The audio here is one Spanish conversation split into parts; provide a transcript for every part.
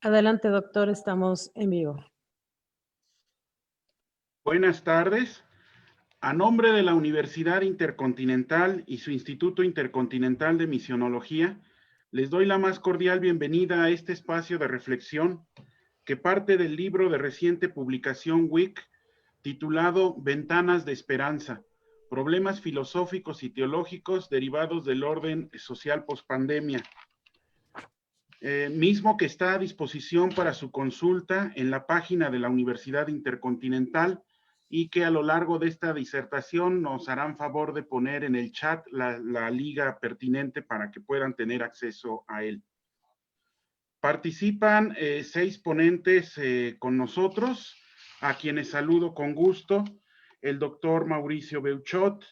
Adelante, doctor, estamos en vivo. Buenas tardes. A nombre de la Universidad Intercontinental y su Instituto Intercontinental de Misionología, les doy la más cordial bienvenida a este espacio de reflexión que parte del libro de reciente publicación WIC titulado Ventanas de Esperanza, problemas filosóficos y teológicos derivados del orden social pospandemia, mismo que está a disposición para su consulta en la página de la Universidad Intercontinental y que a lo largo de esta disertación nos harán favor de poner en el chat la liga pertinente para que puedan tener acceso a él. Participan 6 ponentes con nosotros, a quienes saludo con gusto: el doctor Mauricio Beuchot,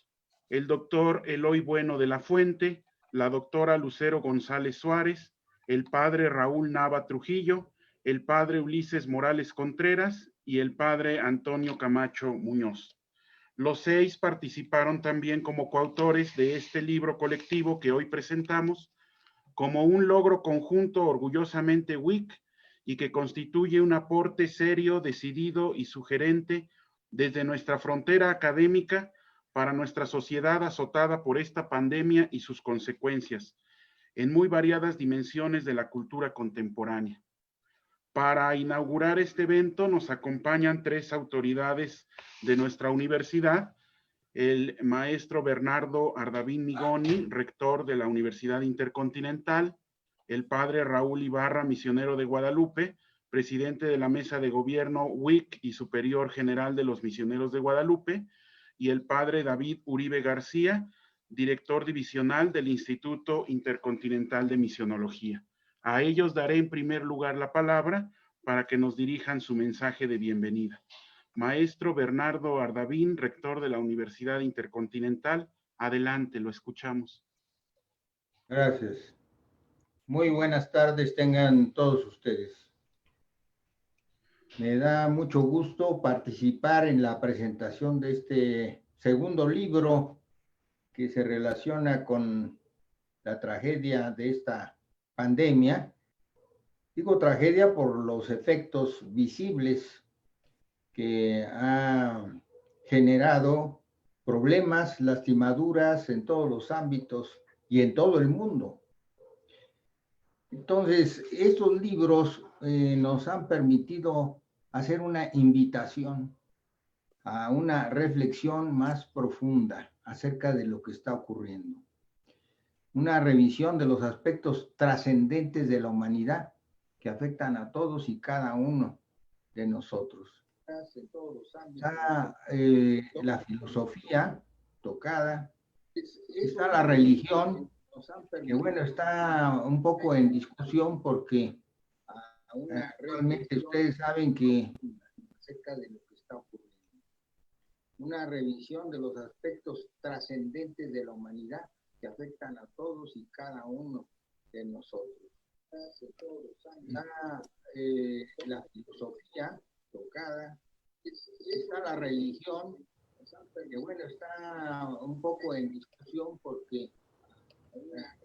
el doctor Eloy Bueno de la Fuente, la doctora Lucero González Suárez, el padre Raúl Nava Trujillo, el padre Ulises Morales Contreras y el padre Antonio Camacho Muñoz. Los 6 participaron también como coautores de este libro colectivo que hoy presentamos, como un logro conjunto orgullosamente WIC y que constituye un aporte serio, decidido y sugerente desde nuestra frontera académica para nuestra sociedad azotada por esta pandemia y sus consecuencias, en muy variadas dimensiones de la cultura contemporánea. Para inaugurar este evento nos acompañan 3 autoridades de nuestra universidad: el maestro Bernardo Ardavín Migoni, rector de la Universidad Intercontinental; el padre Raúl Ibarra, misionero de Guadalupe, presidente de la Mesa de Gobierno WIC y superior general de los misioneros de Guadalupe; y el padre David Uribe García, director divisional del Instituto Intercontinental de Misionología. A ellos daré en primer lugar la palabra para que nos dirijan su mensaje de bienvenida. Maestro Bernardo Ardavín, rector de la Universidad Intercontinental, adelante, lo escuchamos. Gracias. Muy buenas tardes tengan todos ustedes. Me da mucho gusto participar en la presentación de este segundo libro que se relaciona con la tragedia de esta pandemia. Digo tragedia por los efectos visibles que ha generado problemas, lastimaduras en todos los ámbitos y en todo el mundo. Entonces, estos libros nos han permitido hacer una invitación a una reflexión más profunda acerca de lo que está ocurriendo. Una revisión de los aspectos trascendentes de la humanidad que afectan a todos y cada uno de nosotros. Está la filosofía tocada, está la religión, que bueno, está un poco en discusión porque realmente ustedes saben que acerca de lo que está ocurriendo. Una revisión de los aspectos trascendentes de la humanidad que afectan a todos y cada uno de nosotros. Está la filosofía tocada, está la religión, que bueno, está un poco en discusión porque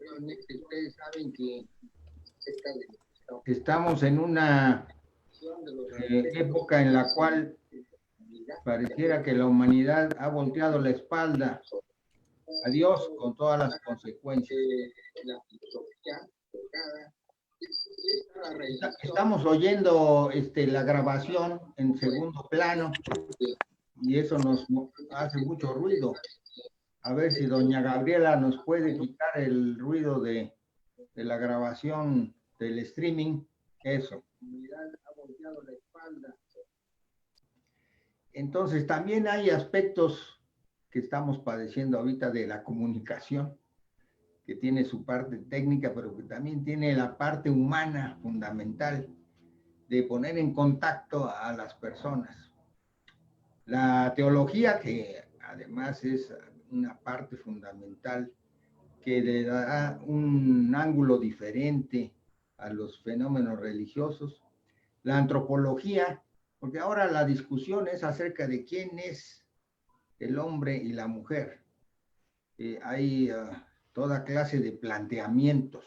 realmente ustedes saben que estamos en una época en la cual pareciera que la humanidad ha volteado la espalda a Dios con todas las consecuencias. Estamos oyendo la grabación en segundo plano y eso nos hace mucho ruido. A ver si doña Gabriela nos puede quitar el ruido de la grabación del streaming. Eso. Entonces, también hay aspectos que estamos padeciendo ahorita de la comunicación, que tiene su parte técnica, pero que también tiene la parte humana fundamental de poner en contacto a las personas. La teología, que además es una parte fundamental que le da un ángulo diferente a los fenómenos religiosos. La antropología, porque ahora la discusión es acerca de quién es el hombre y la mujer. Hay toda clase de planteamientos.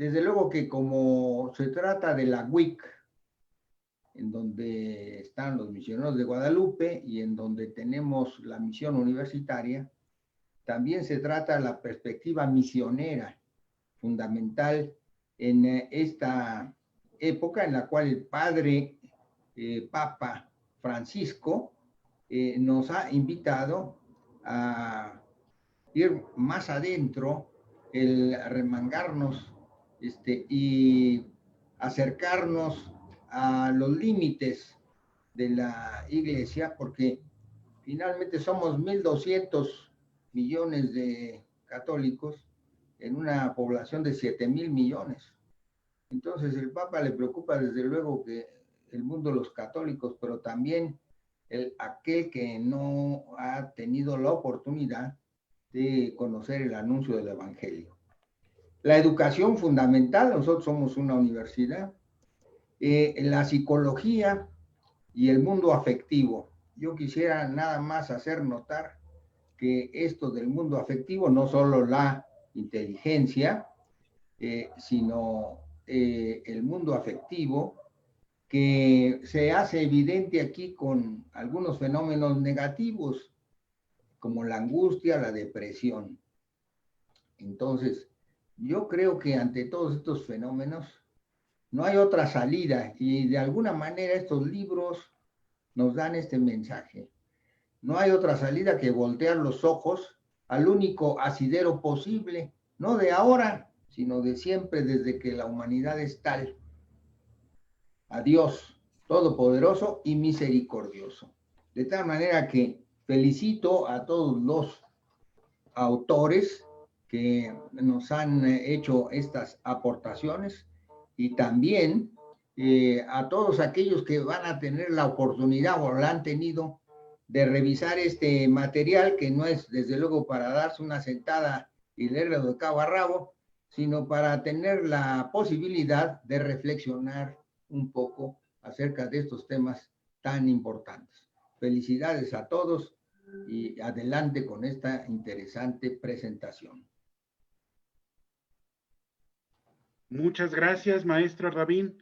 desde luego que como se trata de la WIC, en donde están los misioneros de Guadalupe y en donde tenemos la misión universitaria, también se trata de la perspectiva misionera fundamental en esta época en la cual el padre Papa Francisco nos ha invitado a ir más adentro, el remangarnos y acercarnos a los límites de la iglesia, porque finalmente somos 1.200 millones de católicos en una población de 7.000 millones. Entonces el Papa le preocupa desde luego que el mundo de los católicos, pero también aquel que no ha tenido la oportunidad de conocer el anuncio del Evangelio. La educación fundamental, nosotros somos una universidad, la psicología y el mundo afectivo. Yo quisiera nada más hacer notar que esto del mundo afectivo, no solo la inteligencia, sino el mundo afectivo, que se hace evidente aquí con algunos fenómenos negativos, como la angustia, la depresión. Entonces, yo creo que ante todos estos fenómenos no hay otra salida, y de alguna manera estos libros nos dan este mensaje. No hay otra salida que voltear los ojos al único asidero posible, no de ahora, sino de siempre, desde que la humanidad es tal. A Dios Todopoderoso y Misericordioso. De tal manera que felicito a todos los autores que nos han hecho estas aportaciones y también a todos aquellos que van a tener la oportunidad o la han tenido de revisar este material, que no es desde luego para darse una sentada y leerlo de cabo a rabo, sino para tener la posibilidad de reflexionar un poco acerca de estos temas tan importantes. Felicidades a todos y adelante con esta interesante presentación. Muchas gracias, maestro Rabín.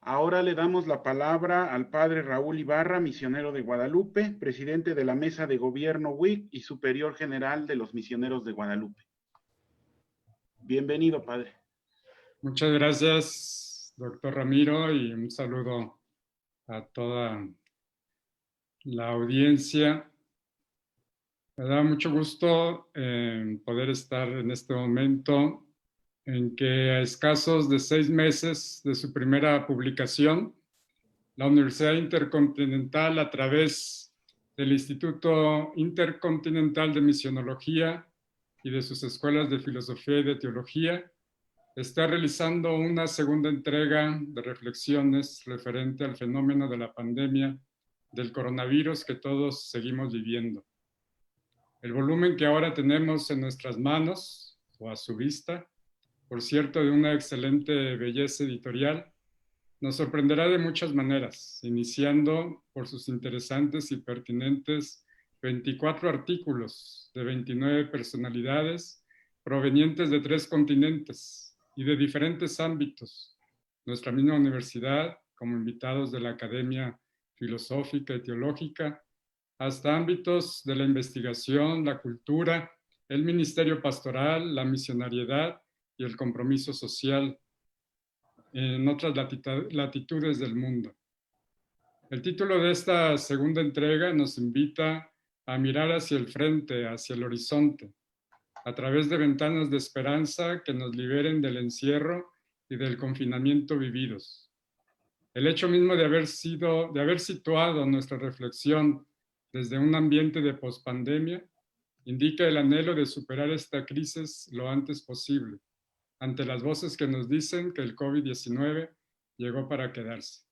Ahora le damos la palabra al padre Raúl Ibarra, misionero de Guadalupe, presidente de la Mesa de Gobierno WIC y superior general de los misioneros de Guadalupe. Bienvenido, padre. Muchas gracias, doctor Ramiro, y un saludo a toda la audiencia. Me da mucho gusto poder estar en este momento en que a escasos de 6 meses de su primera publicación, la Universidad Intercontinental, a través del Instituto Intercontinental de Misionología y de sus escuelas de filosofía y de teología, está realizando una segunda entrega de reflexiones referente al fenómeno de la pandemia del coronavirus que todos seguimos viviendo. El volumen que ahora tenemos en nuestras manos, o a su vista, por cierto, de una excelente belleza editorial, nos sorprenderá de muchas maneras, iniciando por sus interesantes y pertinentes 24 artículos de 29 personalidades provenientes de 3 continentes y de diferentes ámbitos. Nuestra misma universidad, como invitados de la Academia Filosófica y Teológica, hasta ámbitos de la investigación, la cultura, el ministerio pastoral, la misionariedad y el compromiso social en otras latitudes del mundo. El título de esta segunda entrega nos invita a mirar hacia el frente, hacia el horizonte, a través de ventanas de esperanza que nos liberen del encierro y del confinamiento vividos. El hecho mismo de haber situado nuestra reflexión desde un ambiente de pospandemia indica el anhelo de superar esta crisis lo antes posible, ante las voces que nos dicen que el COVID-19 llegó para quedarse.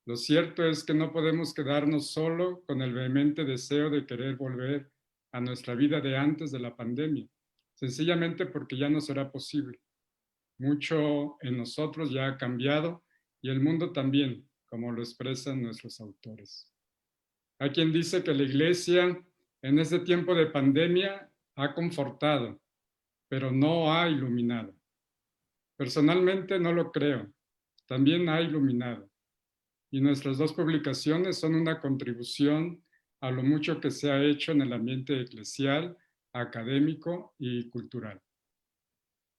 Lo cierto es que no podemos quedarnos solo con el vehemente deseo de querer volver a nuestra vida de antes de la pandemia, sencillamente porque ya no será posible. Mucho en nosotros ya ha cambiado y el mundo también, como lo expresan nuestros autores. Hay quien dice que la Iglesia en este tiempo de pandemia ha confortado, pero no ha iluminado. Personalmente no lo creo. También ha iluminado. Y nuestras dos publicaciones son una contribución a lo mucho que se ha hecho en el ambiente eclesial, académico y cultural.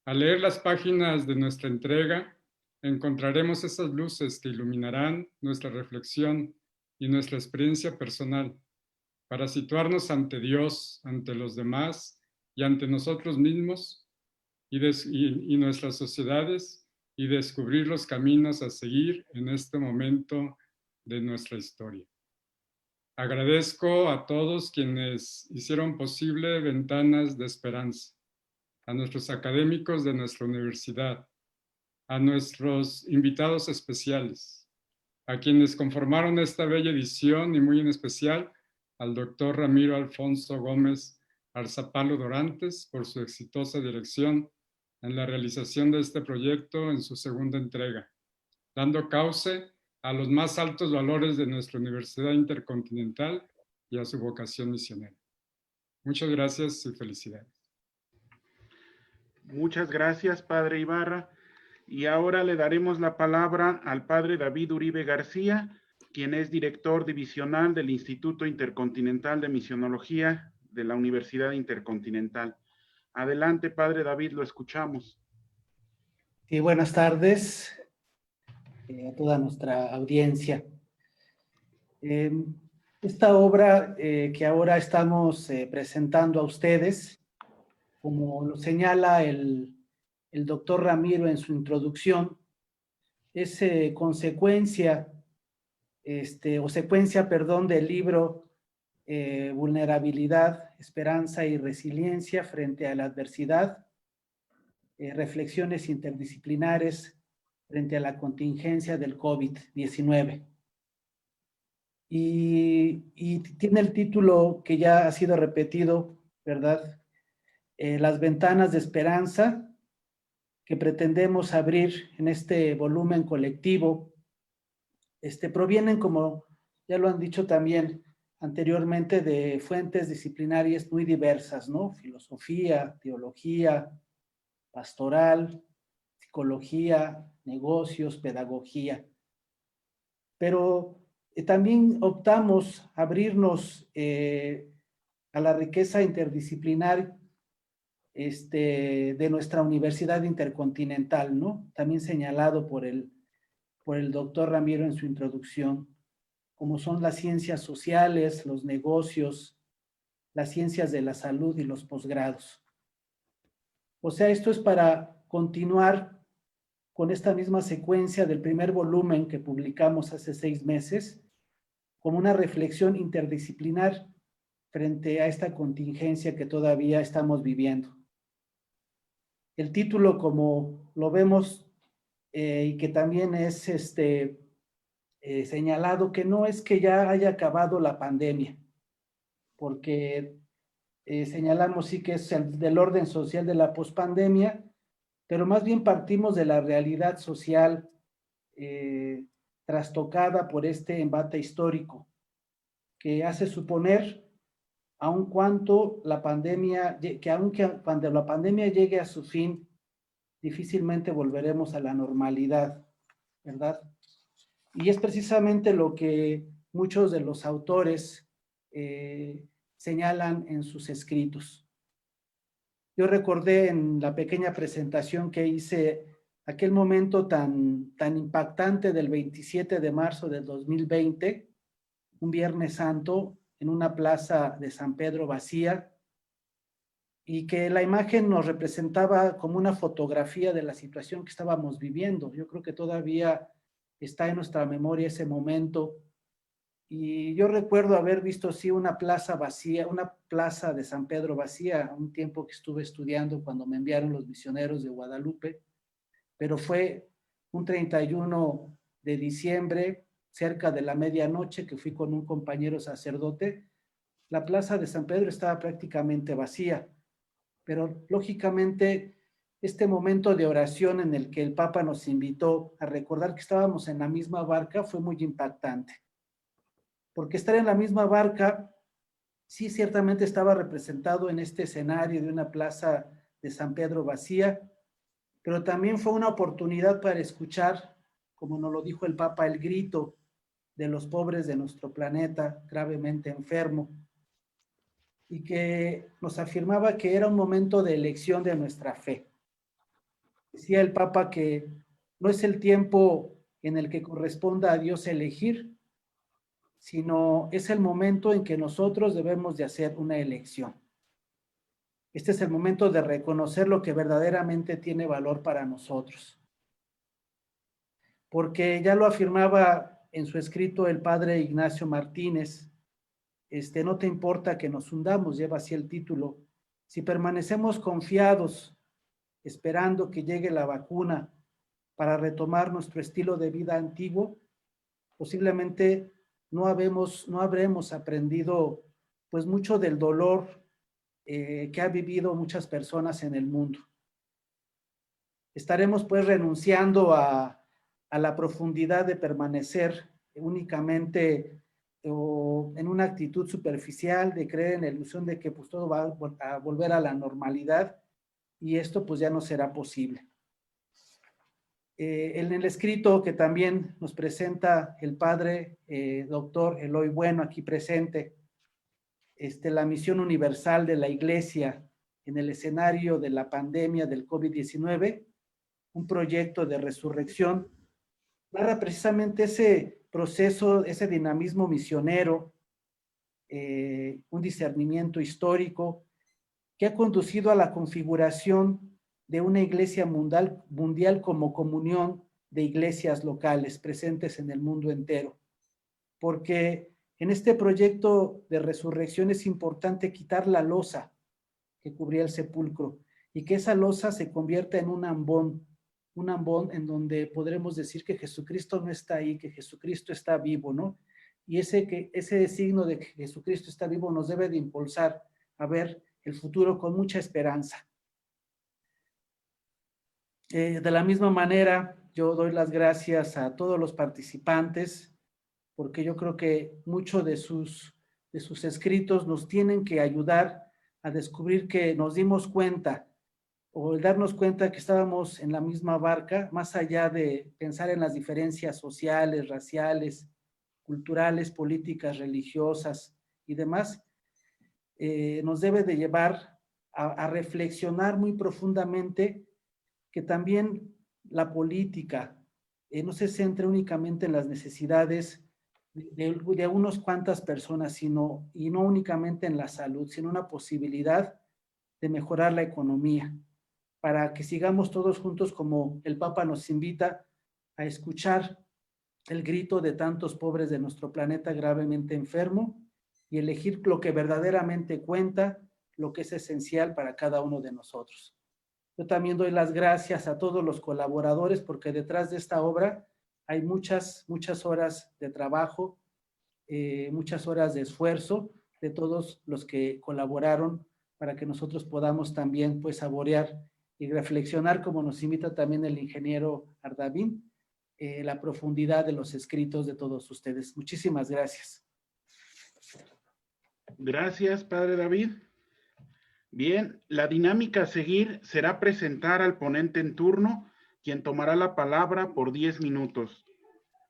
Al leer las páginas de nuestra entrega, encontraremos esas luces que iluminarán nuestra reflexión y nuestra experiencia personal para situarnos ante Dios, ante los demás y ante nosotros mismos y nuestras sociedades y descubrir los caminos a seguir en este momento de nuestra historia. Agradezco a todos quienes hicieron posible Ventanas de Esperanza, a nuestros académicos de nuestra universidad, a nuestros invitados especiales, a quienes conformaron esta bella edición y muy en especial al doctor Ramiro Alfonso Gómez Arzapalo Dorantes por su exitosa dirección en la realización de este proyecto en su segunda entrega, dando cauce a los más altos valores de nuestra Universidad Intercontinental y a su vocación misionera. Muchas gracias y felicidades. Muchas gracias, Padre Ibarra. Y ahora le daremos la palabra al Padre David Uribe García, quien es director divisional del Instituto Intercontinental de Misionología de la Universidad Intercontinental. Adelante, Padre David, lo escuchamos. Sí, buenas tardes a toda nuestra audiencia. Esta obra que ahora estamos presentando a ustedes, como lo señala el doctor Ramiro en su introducción, es consecuencia, del libro Vulnerabilidad, Esperanza y Resiliencia frente a la adversidad, reflexiones interdisciplinares frente a la contingencia del COVID-19. Y tiene el título que ya ha sido repetido, ¿verdad? Las ventanas de esperanza que pretendemos abrir en este volumen colectivo, provienen, como ya lo han dicho también anteriormente, de fuentes disciplinarias muy diversas, ¿no? Filosofía, teología, pastoral, psicología, negocios, pedagogía. Pero también optamos a abrirnos a la riqueza interdisciplinar de nuestra Universidad Intercontinental, ¿no? También señalado por el doctor Ramiro en su introducción, como son las ciencias sociales, los negocios, las ciencias de la salud y los posgrados. O sea, esto es para continuar con esta misma secuencia del primer volumen que publicamos hace 6 meses, como una reflexión interdisciplinar frente a esta contingencia que todavía estamos viviendo. El título, como lo vemos, y que también es señalado, que no es que ya haya acabado la pandemia, porque señalamos sí que es del orden social de la pospandemia, pero más bien partimos de la realidad social trastocada por este embate histórico, que hace suponer, aun cuando la pandemia, cuando la pandemia llegue a su fin, difícilmente volveremos a la normalidad, ¿verdad? Y es precisamente lo que muchos de los autores señalan en sus escritos. Yo recordé en la pequeña presentación que hice aquel momento tan impactante del 27 de marzo del 2020, un Viernes Santo, en una plaza de San Pedro vacía, y que la imagen nos representaba como una fotografía de la situación que estábamos viviendo. Yo creo que todavía está en nuestra memoria ese momento. Y yo recuerdo haber visto, sí, una plaza vacía, una plaza de San Pedro vacía, un tiempo que estuve estudiando cuando me enviaron los misioneros de Guadalupe, pero fue un 31 de diciembre, cerca de la medianoche, que fui con un compañero sacerdote. La plaza de San Pedro estaba prácticamente vacía, pero lógicamente este momento de oración en el que el Papa nos invitó a recordar que estábamos en la misma barca fue muy impactante. Porque estar en la misma barca, sí, ciertamente estaba representado en este escenario de una plaza de San Pedro vacía, pero también fue una oportunidad para escuchar, como nos lo dijo el Papa, el grito de los pobres de nuestro planeta gravemente enfermo, y que nos afirmaba que era un momento de elección de nuestra fe. Decía el Papa que no es el tiempo en el que corresponda a Dios elegir, sino es el momento en que nosotros debemos de hacer una elección. Este es el momento de reconocer lo que verdaderamente tiene valor para nosotros. Porque ya lo afirmaba en su escrito el padre Ignacio Martínez, no te importa que nos hundamos, lleva así el título. Si permanecemos confiados, esperando que llegue la vacuna para retomar nuestro estilo de vida antiguo, posiblemente no habremos aprendido pues mucho del dolor que ha vivido muchas personas en el mundo. Estaremos pues renunciando a la profundidad de permanecer únicamente o en una actitud superficial, de creer en la ilusión de que pues todo va a volver a la normalidad, y esto pues ya no será posible. En el escrito que también nos presenta el padre doctor Eloy Bueno aquí presente, la misión universal de la Iglesia en el escenario de la pandemia del COVID-19, un proyecto de resurrección, narra precisamente ese proceso, ese dinamismo misionero, un discernimiento histórico que ha conducido a la configuración de una iglesia mundial como comunión de iglesias locales presentes en el mundo entero. Porque en este proyecto de resurrección es importante quitar la losa que cubría el sepulcro y que esa losa se convierta en un ambón en donde podremos decir que Jesucristo no está ahí, que Jesucristo está vivo, ¿no? Y ese signo de que Jesucristo está vivo nos debe de impulsar a ver el futuro con mucha esperanza. De la misma manera, yo doy las gracias a todos los participantes, porque yo creo que muchos de sus escritos nos tienen que ayudar a descubrir que nos dimos cuenta, o el darnos cuenta que estábamos en la misma barca, más allá de pensar en las diferencias sociales, raciales, culturales, políticas, religiosas y demás, nos debe de llevar a reflexionar muy profundamente que también la política no se centre únicamente en las necesidades de unas cuantas personas, y no únicamente en la salud, sino una posibilidad de mejorar la economía, para que sigamos todos juntos, como el Papa nos invita, a escuchar el grito de tantos pobres de nuestro planeta gravemente enfermo y elegir lo que verdaderamente cuenta, lo que es esencial para cada uno de nosotros. Yo también doy las gracias a todos los colaboradores, porque detrás de esta obra hay muchas horas de trabajo, muchas horas de esfuerzo de todos los que colaboraron para que nosotros podamos también pues saborear y reflexionar, como nos invita también el ingeniero Ardavín, la profundidad de los escritos de todos ustedes. Muchísimas gracias. Gracias, Padre David. Bien, la dinámica a seguir será presentar al ponente en turno, quien tomará la palabra por 10 minutos.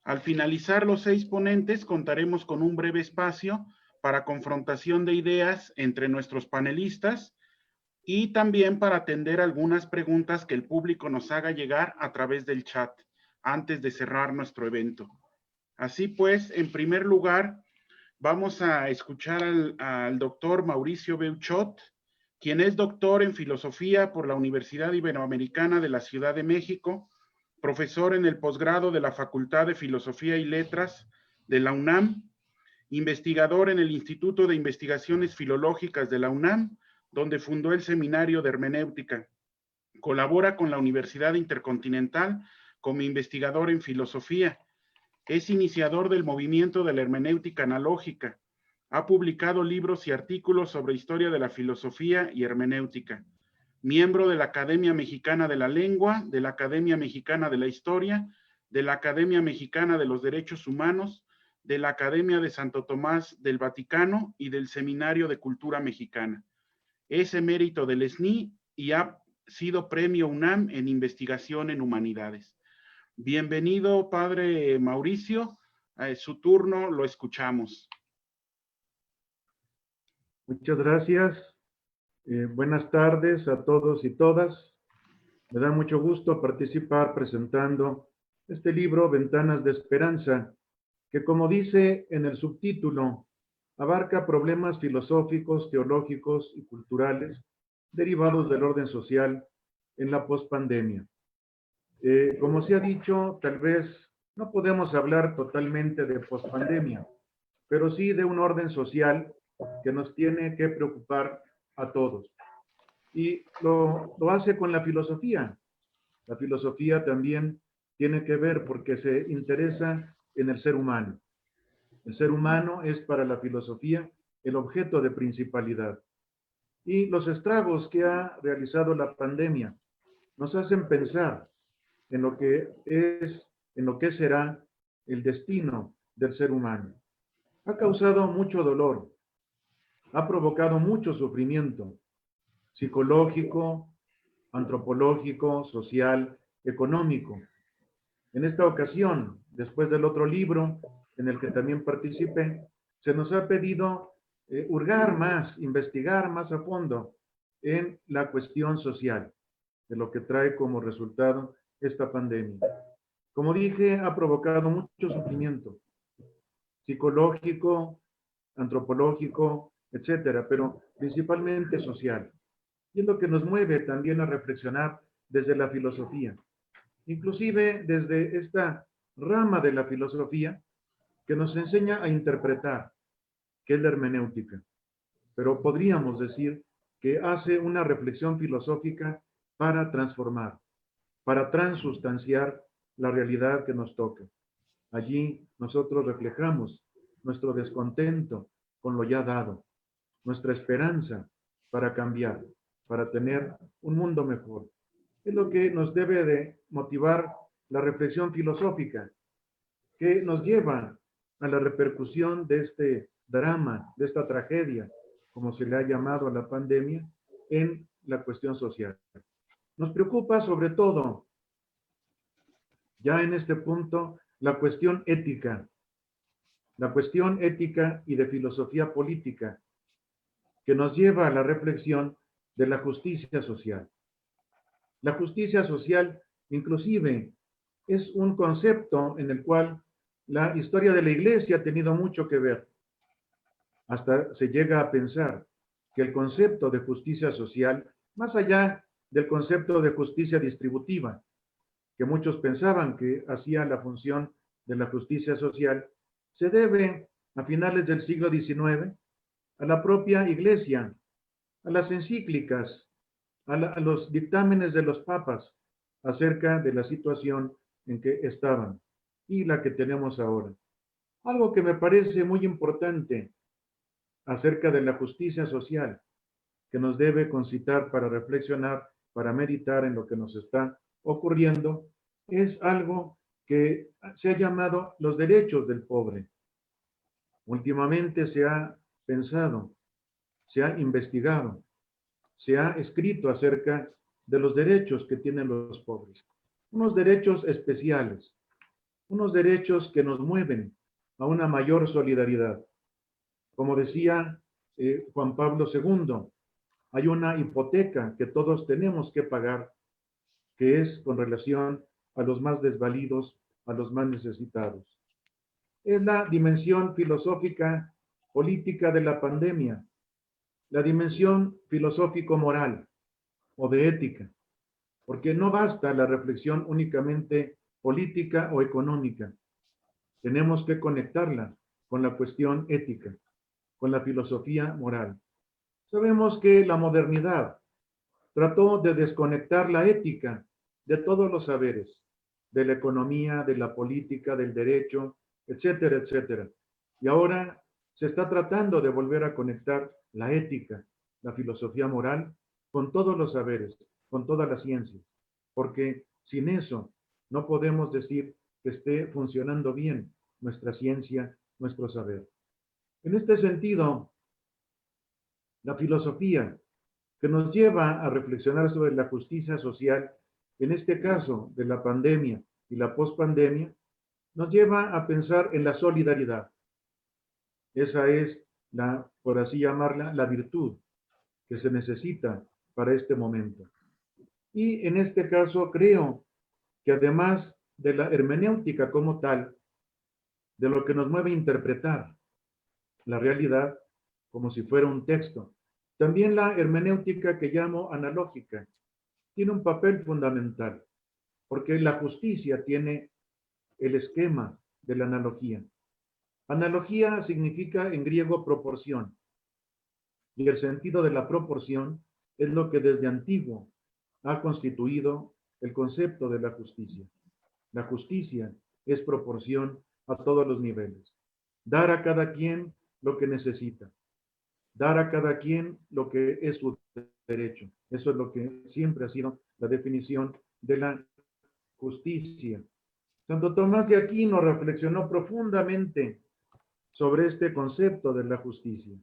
Al finalizar los 6 ponentes, contaremos con un breve espacio para confrontación de ideas entre nuestros panelistas y también para atender algunas preguntas que el público nos haga llegar a través del chat antes de cerrar nuestro evento. Así pues, en primer lugar, vamos a escuchar al doctor Mauricio Beuchot, quien es doctor en filosofía por la Universidad Iberoamericana de la Ciudad de México, profesor en el posgrado de la Facultad de Filosofía y Letras de la UNAM, investigador en el Instituto de Investigaciones Filológicas de la UNAM, donde fundó el Seminario de Hermenéutica. Colabora con la Universidad Intercontinental como investigador en filosofía. Es iniciador del movimiento de la hermenéutica analógica. Ha publicado libros y artículos sobre historia de la filosofía y hermenéutica. Miembro de la Academia Mexicana de la Lengua, de la Academia Mexicana de la Historia, de la Academia Mexicana de los Derechos Humanos, de la Academia de Santo Tomás del Vaticano y del Seminario de Cultura Mexicana. Es emérito del SNI y ha sido premio UNAM en investigación en humanidades. Bienvenido, padre Mauricio. Su turno, lo escuchamos. Muchas gracias. Buenas tardes a todos y todas. Me da mucho gusto participar presentando este libro, Ventanas de Esperanza, que, como dice en el subtítulo, abarca problemas filosóficos, teológicos y culturales derivados del orden social en la pospandemia. Como se ha dicho, tal vez no podemos hablar totalmente de pospandemia, pero sí de un orden social que nos tiene que preocupar a todos. Y lo hace con la filosofía. La filosofía también tiene que ver porque se interesa en el ser humano. El ser humano es para la filosofía el objeto de principalidad. Y los estragos que ha realizado la pandemia nos hacen pensar en lo que es, en lo que será el destino del ser humano. Ha causado mucho dolor, ha provocado mucho sufrimiento psicológico, antropológico, social, económico. En esta ocasión, después del otro libro en el que también participé, se nos ha pedido hurgar más, investigar más a fondo en la cuestión social de lo que trae como resultado esta pandemia. Como dije, ha provocado mucho sufrimiento psicológico, antropológico, etcétera, pero principalmente social. Y es lo que nos mueve también a reflexionar desde la filosofía, inclusive desde esta rama de la filosofía que nos enseña a interpretar, que es la hermenéutica. Pero podríamos decir que hace una reflexión filosófica para transformar, para transustanciar la realidad que nos toca. Allí nosotros reflejamos nuestro descontento con lo ya dado, nuestra esperanza para cambiar, para tener un mundo mejor. Es lo que nos debe de motivar la reflexión filosófica, que nos lleva a la repercusión de este drama, de esta tragedia, como se le ha llamado a la pandemia, en la cuestión social. Nos preocupa sobre todo, ya en este punto, la cuestión ética y de filosofía política, que nos lleva a la reflexión de la justicia social. La justicia social, inclusive, es un concepto en el cual la historia de la Iglesia ha tenido mucho que ver. Hasta se llega a pensar que el concepto de justicia social, más allá del concepto de justicia distributiva, que muchos pensaban que hacía la función de la justicia social, se debe a finales del siglo XIX a la propia Iglesia, a las encíclicas, a los dictámenes de los papas acerca de la situación en que estaban y la que tenemos ahora. Algo que me parece muy importante acerca de la justicia social, que nos debe concitar para reflexionar, para meditar en lo que nos está ocurriendo, es algo que se ha llamado los derechos del pobre. Últimamente se ha pensado, se ha investigado, se ha escrito acerca de los derechos que tienen los pobres. Unos derechos especiales, unos derechos que nos mueven a una mayor solidaridad. Como decía Juan Pablo II, hay una hipoteca que todos tenemos que pagar, que es con relación a los más desvalidos, a los más necesitados. Es la dimensión filosófica, política de la pandemia, la dimensión filosófico-moral o de ética, porque no basta la reflexión únicamente política o económica. Tenemos que conectarla con la cuestión ética, con la filosofía moral. Sabemos que la modernidad trató de desconectar la ética de todos los saberes, de la economía, de la política, del derecho, etcétera, etcétera. Y ahora se está tratando de volver a conectar la ética, la filosofía moral, con todos los saberes, con toda la ciencia, porque sin eso no podemos decir que esté funcionando bien nuestra ciencia, nuestro saber. En este sentido, la filosofía que nos lleva a reflexionar sobre la justicia social, en este caso de la pandemia y la pospandemia, nos lleva a pensar en la solidaridad. Esa es la, por así llamarla, la virtud que se necesita para este momento. Y en este caso creo que además de la hermenéutica como tal, de lo que nos mueve a interpretar la realidad como si fuera un texto, también la hermenéutica que llamo analógica tiene un papel fundamental, porque la justicia tiene el esquema de la analogía. Analogía significa en griego proporción, y el sentido de la proporción es lo que desde antiguo ha constituido el concepto de la justicia. La justicia es proporción a todos los niveles. Dar a cada quien lo que necesita. Dar a cada quien lo que es su derecho. Eso es lo que siempre ha sido la definición de la justicia. Santo Tomás de Aquino reflexionó profundamente sobre este concepto de la justicia.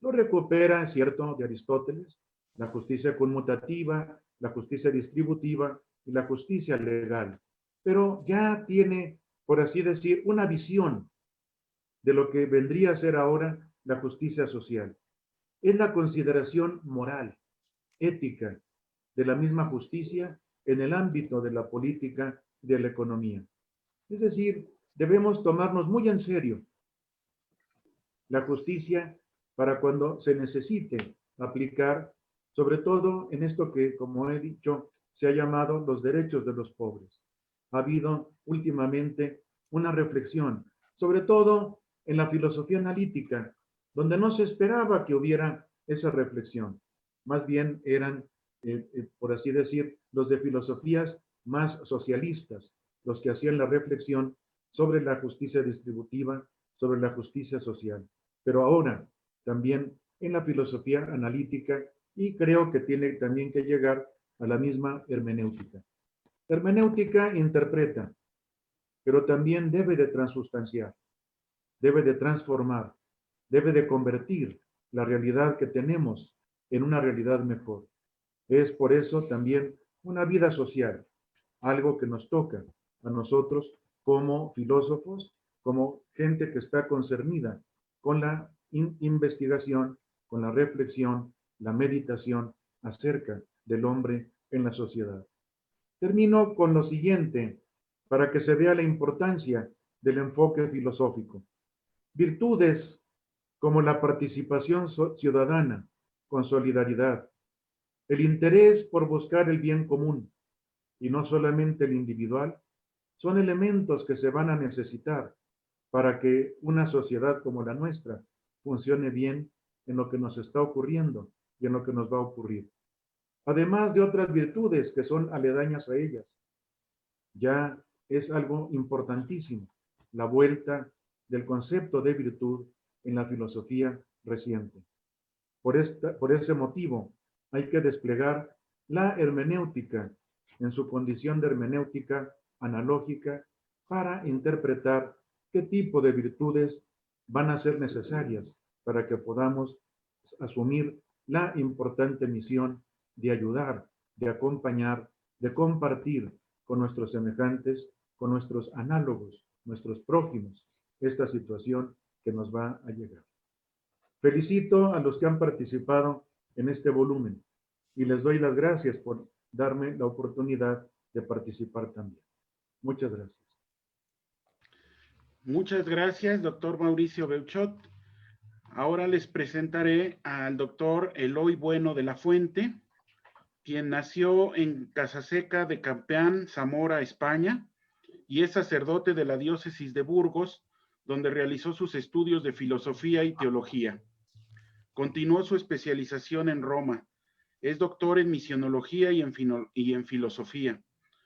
Lo recupera, es cierto, de Aristóteles, la justicia conmutativa, la justicia distributiva y la justicia legal. Pero ya tiene, por así decir, una visión de lo que vendría a ser ahora la justicia social. Es la consideración moral, ética, de la misma justicia en el ámbito de la política y de la economía. Es decir, debemos tomarnos muy en serio la justicia para cuando se necesite aplicar, sobre todo en esto que, como he dicho, se ha llamado los derechos de los pobres. Ha habido últimamente una reflexión, sobre todo en la filosofía analítica, donde no se esperaba que hubiera esa reflexión. Más bien eran, por así decir, los de filosofías más socialistas, los que hacían la reflexión sobre la justicia distributiva, sobre la justicia social. Pero ahora, también en la filosofía analítica, y creo que tiene también que llegar a la misma hermenéutica. La hermenéutica interpreta, pero también debe de transustanciar, debe de transformar, debe de convertir la realidad que tenemos en una realidad mejor. Es por eso también una vida social, algo que nos toca a nosotros como filósofos, como gente que está concernida con la investigación, con la reflexión, la meditación acerca del hombre en la sociedad. Termino con lo siguiente, para que se vea la importancia del enfoque filosófico. Virtudes como la participación ciudadana con solidaridad, el interés por buscar el bien común y no solamente el individual, son elementos que se van a necesitar para que una sociedad como la nuestra funcione bien en lo que nos está ocurriendo y en lo que nos va a ocurrir. Además de otras virtudes que son aledañas a ellas. Ya es algo importantísimo la vuelta del concepto de virtud en la filosofía reciente. Por ese motivo hay que desplegar la hermenéutica en su condición de hermenéutica analógica para interpretar qué tipo de virtudes van a ser necesarias para que podamos asumir la importante misión de ayudar, de acompañar, de compartir con nuestros semejantes, con nuestros análogos, nuestros prójimos, esta situación que nos va a llegar. Felicito a los que han participado en este volumen y les doy las gracias por darme la oportunidad de participar también. Muchas gracias. Muchas gracias, doctor Mauricio Beuchot. Ahora les presentaré al doctor Eloy Bueno de la Fuente, quien nació en Casaseca de Campeán, Zamora, España, y es sacerdote de la diócesis de Burgos, donde realizó sus estudios de filosofía y teología. Continuó su especialización en Roma. Es doctor en misionología y en filosofía.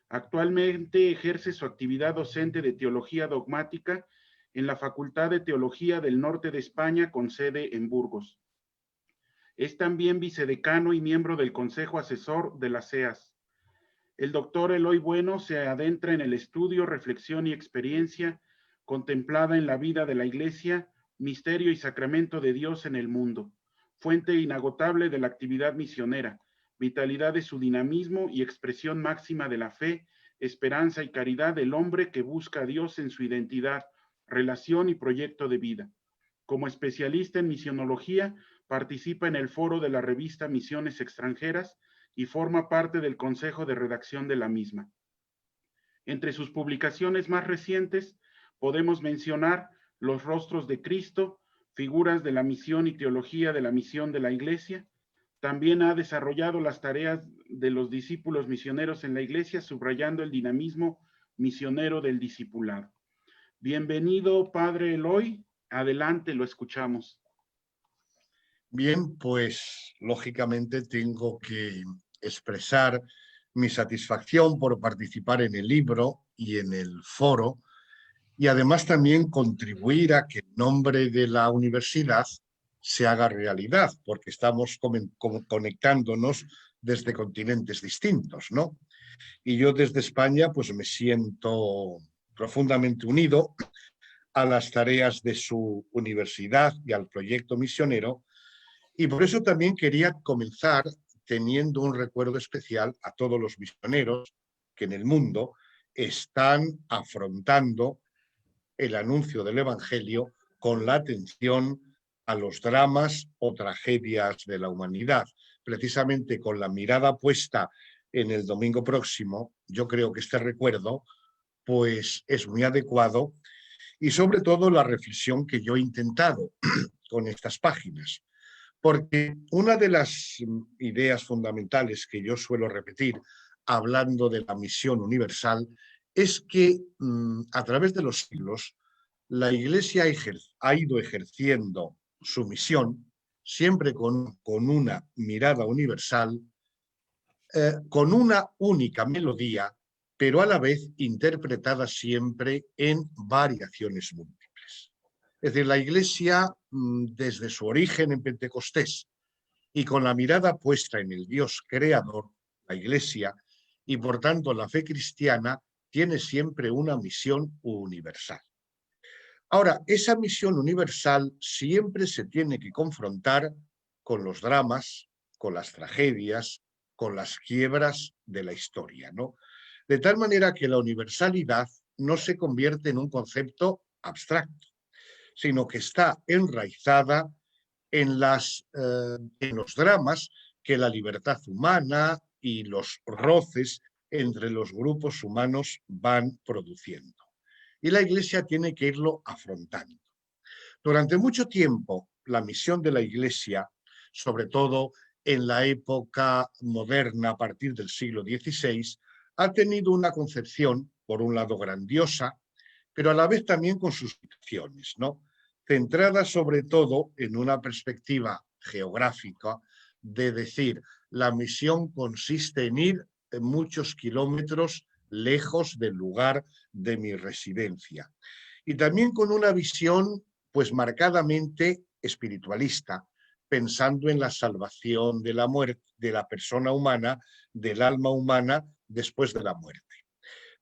Actualmente ejerce su actividad docente de teología dogmática en la Facultad de Teología del Norte de España, con sede en Burgos. Es también vicedecano y miembro del Consejo Asesor de la CEAS. El doctor Eloy Bueno se adentra en el estudio, reflexión y experiencia contemplada en la vida de la Iglesia, misterio y sacramento de Dios en el mundo, fuente inagotable de la actividad misionera, vitalidad de su dinamismo y expresión máxima de la fe, esperanza y caridad del hombre que busca a Dios en su identidad, relación y proyecto de vida. Como especialista en misionología, participa en el foro de la revista Misiones Extranjeras y forma parte del consejo de redacción de la misma. Entre sus publicaciones más recientes podemos mencionar Los rostros de Cristo, Figuras de la misión y teología de la misión de la Iglesia. También ha desarrollado las tareas de los discípulos misioneros en la Iglesia, subrayando el dinamismo misionero del discipulado. Bienvenido, Padre Eloy. Adelante, lo escuchamos. Bien, pues lógicamente tengo que expresar mi satisfacción por participar en el libro y en el foro, y además también contribuir a que el nombre de la universidad se haga realidad, porque estamos conectándonos desde continentes distintos, ¿no? Y yo desde España pues me siento profundamente unido a las tareas de su universidad y al proyecto misionero, y por eso también quería comenzar teniendo un recuerdo especial a todos los misioneros que en el mundo están afrontando el anuncio del Evangelio con la atención a los dramas o tragedias de la humanidad. Precisamente con la mirada puesta en el domingo próximo, yo creo que este recuerdo pues es muy adecuado, y sobre todo la reflexión que yo he intentado con estas páginas. Porque una de las ideas fundamentales que yo suelo repetir hablando de la misión universal es que a través de los siglos la Iglesia ha ido ejerciendo su misión siempre con una mirada universal, con una única melodía, pero a la vez interpretada siempre en variaciones múltiples. Es decir, la Iglesia, desde su origen en Pentecostés y con la mirada puesta en el Dios creador, la Iglesia, y por tanto la fe cristiana, tiene siempre una misión universal. Ahora, esa misión universal siempre se tiene que confrontar con los dramas, con las tragedias, con las quiebras de la historia, ¿no? De tal manera que la universalidad no se convierte en un concepto abstracto, sino que está enraizada en los dramas que la libertad humana y los roces entre los grupos humanos van produciendo. Y la Iglesia tiene que irlo afrontando. Durante mucho tiempo, la misión de la Iglesia, sobre todo en la época moderna a partir del siglo XVI, ha tenido una concepción, por un lado, grandiosa, pero a la vez también con sus limitaciones, ¿no? Centrada sobre todo en una perspectiva geográfica de decir, la misión consiste en ir muchos kilómetros lejos del lugar de mi residencia. Y también con una visión pues marcadamente espiritualista, pensando en la salvación de la muerte, de la persona humana, del alma humana después de la muerte.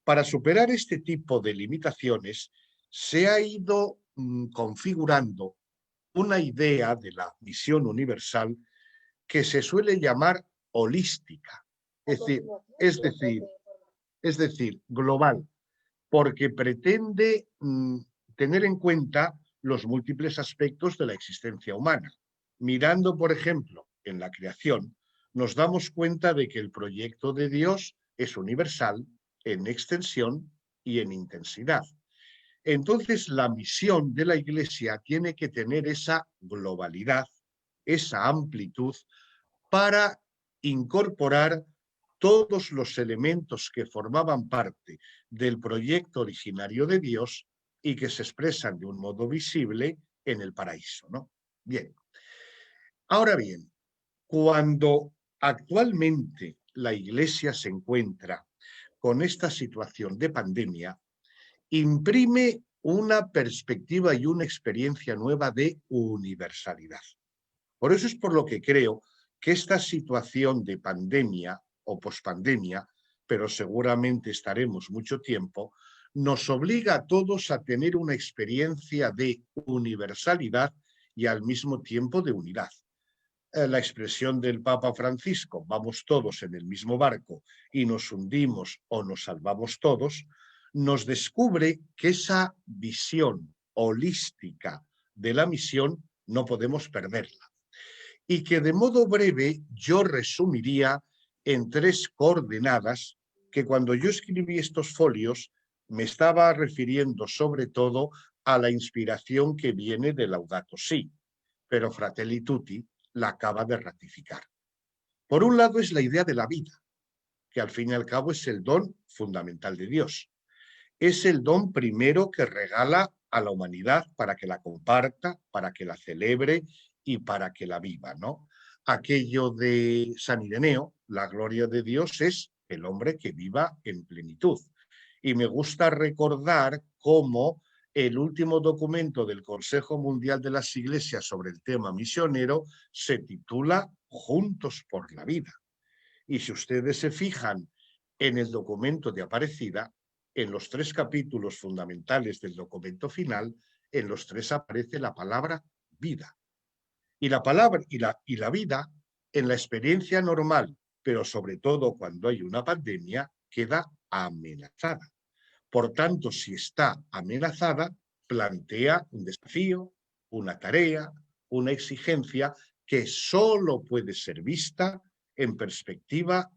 Para superar este tipo de limitaciones, se ha ido configurando una idea de la misión universal que se suele llamar holística, es decir, global, porque pretende tener en cuenta los múltiples aspectos de la existencia humana. Mirando, por ejemplo, en la creación, nos damos cuenta de que el proyecto de Dios es universal en extensión y en intensidad. Entonces, la misión de la Iglesia tiene que tener esa globalidad, esa amplitud, para incorporar todos los elementos que formaban parte del proyecto originario de Dios y que se expresan de un modo visible en el paraíso, ¿no? Bien. Ahora bien, cuando actualmente la Iglesia se encuentra con esta situación de pandemia, imprime una perspectiva y una experiencia nueva de universalidad. Por eso es por lo que creo que esta situación de pandemia o pospandemia, pero seguramente estaremos mucho tiempo, nos obliga a todos a tener una experiencia de universalidad y al mismo tiempo de unidad. la expresión del Papa Francisco, vamos todos en el mismo barco y nos hundimos o nos salvamos todos, nos descubre que esa visión holística de la misión no podemos perderla. Y que de modo breve yo resumiría en 3 coordenadas que cuando yo escribí estos folios me estaba refiriendo sobre todo a la inspiración que viene de Laudato Si, pero Fratelli Tutti la acaba de ratificar. Por un lado es la idea de la vida, que al fin y al cabo es el don fundamental de Dios. Es el don primero que regala a la humanidad para que la comparta, para que la celebre y para que la viva, ¿no? Aquello de San Ireneo, la gloria de Dios es el hombre que viva en plenitud. Y me gusta recordar cómo el último documento del Consejo Mundial de las Iglesias sobre el tema misionero se titula Juntos por la Vida. Y si ustedes se fijan en el documento de Aparecida, en los 3 capítulos fundamentales del documento final, en los 3 aparece la palabra vida. Y la palabra y la vida en la experiencia normal, pero sobre todo cuando hay una pandemia, queda amenazada. Por tanto, si está amenazada, plantea un desafío, una tarea, una exigencia que solo puede ser vista en perspectiva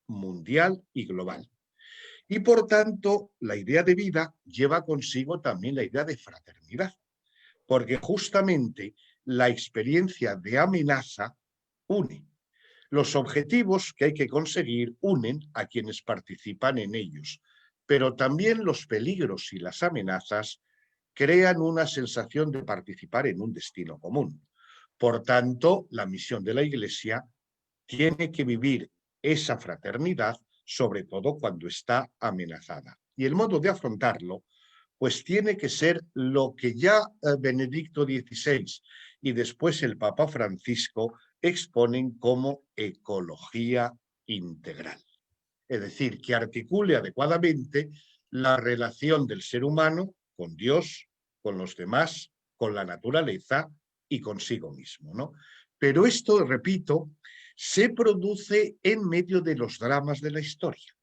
mundial y global. Y por tanto, la idea de vida lleva consigo también la idea de fraternidad, porque justamente la experiencia de amenaza une. Los objetivos que hay que conseguir unen a quienes participan en ellos, pero también los peligros y las amenazas crean una sensación de participar en un destino común. Por tanto, la misión de la Iglesia tiene que vivir esa fraternidad, sobre todo cuando está amenazada. Y el modo de afrontarlo, pues tiene que ser lo que ya Benedicto XVI y después el Papa Francisco exponen como ecología integral. Es decir, que articule adecuadamente la relación del ser humano con Dios, con los demás, con la naturaleza y consigo mismo, ¿no? Pero esto, repito, se produce en medio de los dramas de la historia.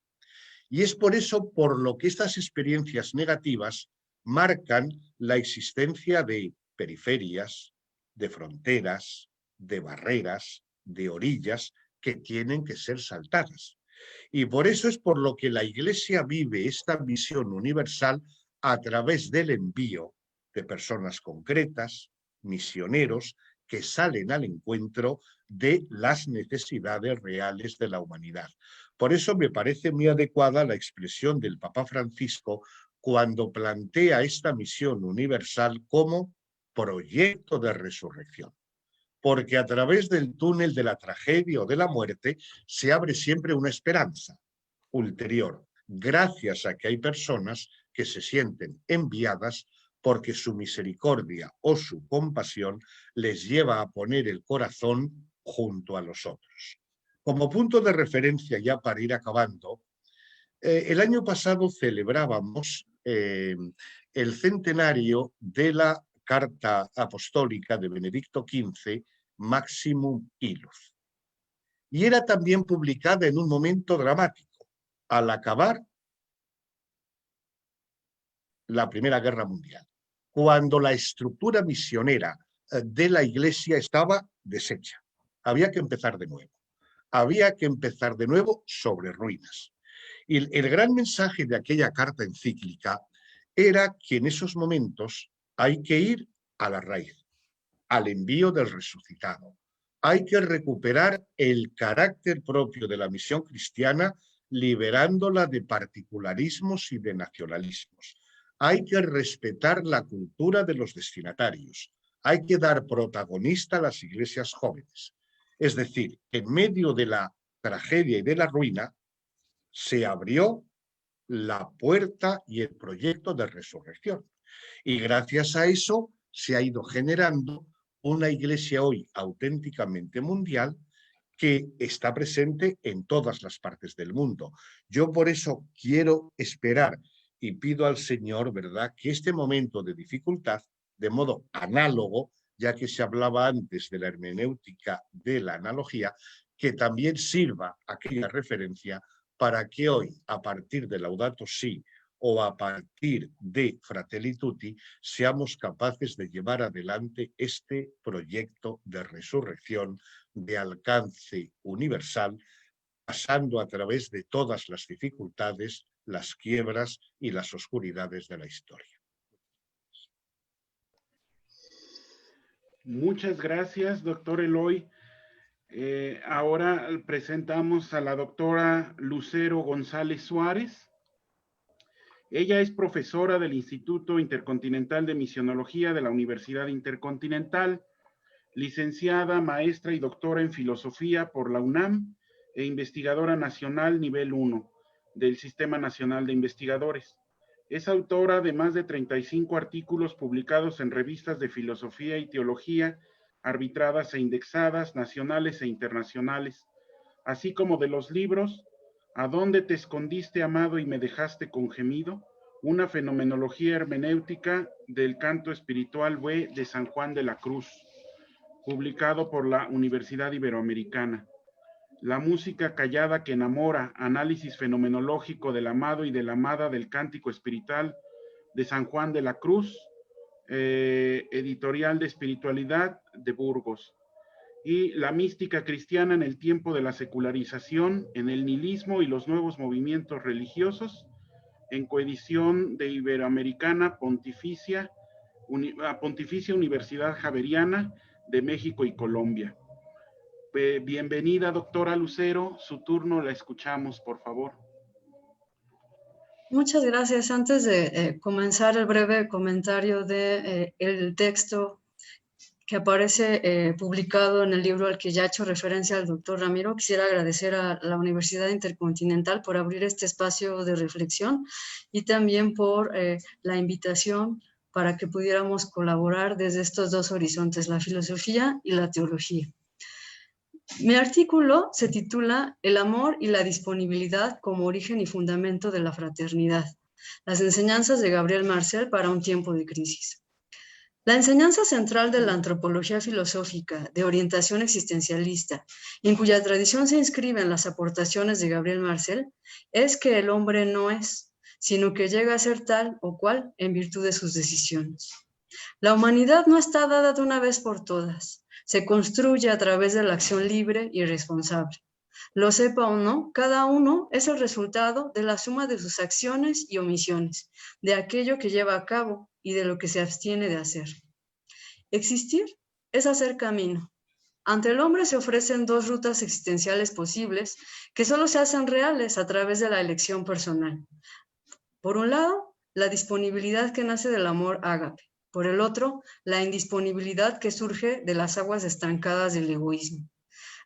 Y es por eso por lo que estas experiencias negativas marcan la existencia de periferias, de fronteras, de barreras, de orillas que tienen que ser saltadas. Y por eso es por lo que la Iglesia vive esta misión universal a través del envío de personas concretas, misioneros, que salen al encuentro de las necesidades reales de la humanidad. Por eso me parece muy adecuada la expresión del Papa Francisco cuando plantea esta misión universal como proyecto de resurrección. Porque a través del túnel de la tragedia o de la muerte se abre siempre una esperanza ulterior, gracias a que hay personas que se sienten enviadas porque su misericordia o su compasión les lleva a poner el corazón junto a los otros. Como punto de referencia, ya para ir acabando, el año pasado celebrábamos el centenario de la Carta Apostólica de Benedicto XV, Maximum Ilus. Y era también publicada en un momento dramático, al acabar la Primera Guerra Mundial, cuando la estructura misionera de la Iglesia estaba deshecha. Había que empezar de nuevo. Había que empezar de nuevo sobre ruinas. Y el gran mensaje de aquella carta encíclica era que en esos momentos hay que ir a la raíz, al envío del resucitado. Hay que recuperar el carácter propio de la misión cristiana, liberándola de particularismos y de nacionalismos. Hay que respetar la cultura de los destinatarios. Hay que dar protagonista a las iglesias jóvenes. Es decir, en medio de la tragedia y de la ruina, se abrió la puerta y el proyecto de resurrección. Y gracias a eso se ha ido generando una iglesia hoy auténticamente mundial que está presente en todas las partes del mundo. Yo por eso quiero esperar y pido al Señor, ¿verdad?, que este momento de dificultad, de modo análogo, ya que se hablaba antes de la hermenéutica de la analogía, que también sirva aquella referencia para que hoy, a partir de Laudato Si o a partir de Fratelli Tutti, seamos capaces de llevar adelante este proyecto de resurrección de alcance universal, pasando a través de todas las dificultades, las quiebras y las oscuridades de la historia. Muchas gracias, doctor Eloy. Ahora presentamos a la doctora Lucero González Suárez. Ella es profesora del Instituto Intercontinental de Misionología de la Universidad Intercontinental, licenciada, maestra y doctora en filosofía por la UNAM e investigadora nacional nivel 1 del Sistema Nacional de Investigadores. Es autora de más de 35 artículos publicados en revistas de filosofía y teología, arbitradas e indexadas, nacionales e internacionales, así como de los libros ¿A dónde te escondiste, amado, y me dejaste con gemido? Una fenomenología hermenéutica del canto espiritual B de San Juan de la Cruz, publicado por la Universidad Iberoamericana. La música callada que enamora, análisis fenomenológico del amado y de la amada del cántico espiritual de San Juan de la Cruz, editorial de espiritualidad de Burgos. Y la mística cristiana en el tiempo de la secularización, en el nihilismo y los nuevos movimientos religiosos, en coedición de Iberoamericana Pontificia Universidad Javeriana de México y Colombia. Bienvenida, doctora Lucero. Su turno, la escuchamos, por favor. Muchas gracias. Antes de comenzar el breve comentario del texto que aparece publicado en el libro al que ya ha hecho referencia el doctor Ramiro, quisiera agradecer a la Universidad Intercontinental por abrir este espacio de reflexión y también por la invitación para que pudiéramos colaborar desde estos dos horizontes, la filosofía y la teología. Mi artículo se titula El amor y la disponibilidad como origen y fundamento de la fraternidad. Las enseñanzas de Gabriel Marcel para un tiempo de crisis. La enseñanza central de la antropología filosófica de orientación existencialista, en cuya tradición se inscriben las aportaciones de Gabriel Marcel, es que el hombre no es, sino que llega a ser tal o cual en virtud de sus decisiones. La humanidad no está dada de una vez por todas. Se construye a través de la acción libre y responsable. Lo sepa o no, cada uno es el resultado de la suma de sus acciones y omisiones, de aquello que lleva a cabo y de lo que se abstiene de hacer. Existir es hacer camino. Ante el hombre se ofrecen dos rutas existenciales posibles que solo se hacen reales a través de la elección personal. Por un lado, la disponibilidad que nace del amor ágape. Por el otro, la indisponibilidad que surge de las aguas estancadas del egoísmo.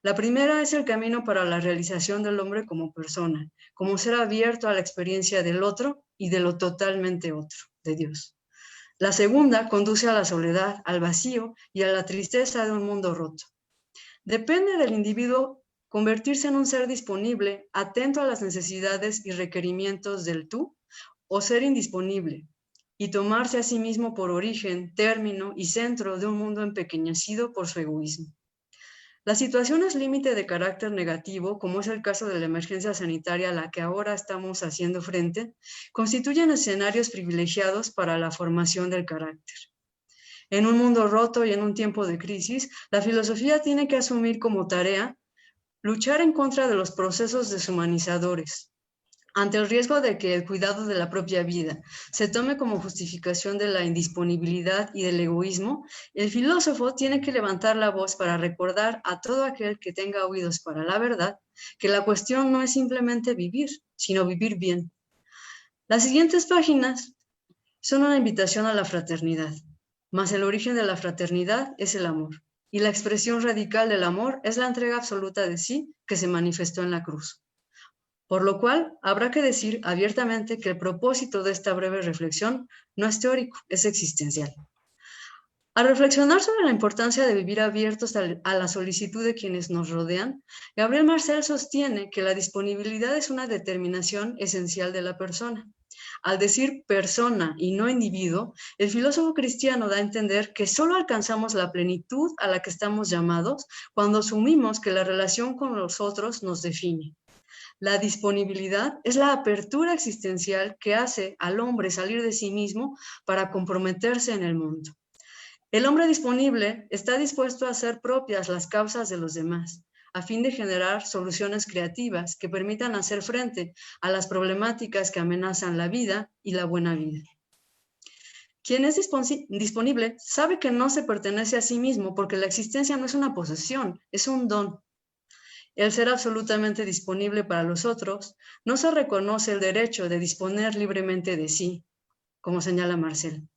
La primera es el camino para la realización del hombre como persona, como ser abierto a la experiencia del otro y de lo totalmente otro, de Dios. La segunda conduce a la soledad, al vacío y a la tristeza de un mundo roto. Depende del individuo convertirse en un ser disponible, atento a las necesidades y requerimientos del tú, o ser indisponible, y tomarse a sí mismo por origen, término y centro de un mundo empequeñecido por su egoísmo. Las situaciones límite de carácter negativo, como es el caso de la emergencia sanitaria a la que ahora estamos haciendo frente, constituyen escenarios privilegiados para la formación del carácter. En un mundo roto y en un tiempo de crisis, la filosofía tiene que asumir como tarea luchar en contra de los procesos deshumanizadores, ante el riesgo de que el cuidado de la propia vida se tome como justificación de la indisponibilidad y del egoísmo, el filósofo tiene que levantar la voz para recordar a todo aquel que tenga oídos para la verdad que la cuestión no es simplemente vivir, sino vivir bien. Las siguientes páginas son una invitación a la fraternidad, mas el origen de la fraternidad es el amor, y la expresión radical del amor es la entrega absoluta de sí que se manifestó en la cruz. Por lo cual, habrá que decir abiertamente que el propósito de esta breve reflexión no es teórico, es existencial. Al reflexionar sobre la importancia de vivir abiertos a la solicitud de quienes nos rodean, Gabriel Marcel sostiene que la disponibilidad es una determinación esencial de la persona. Al decir persona y no individuo, el filósofo cristiano da a entender que solo alcanzamos la plenitud a la que estamos llamados cuando asumimos que la relación con los otros nos define. La disponibilidad es la apertura existencial que hace al hombre salir de sí mismo para comprometerse en el mundo. El hombre disponible está dispuesto a hacer propias las causas de los demás, a fin de generar soluciones creativas que permitan hacer frente a las problemáticas que amenazan la vida y la buena vida. Quien es disponible sabe que no se pertenece a sí mismo porque la existencia no es una posesión, es un don. El ser absolutamente disponible para los otros no se reconoce el derecho de disponer libremente de sí, como señala Marcel.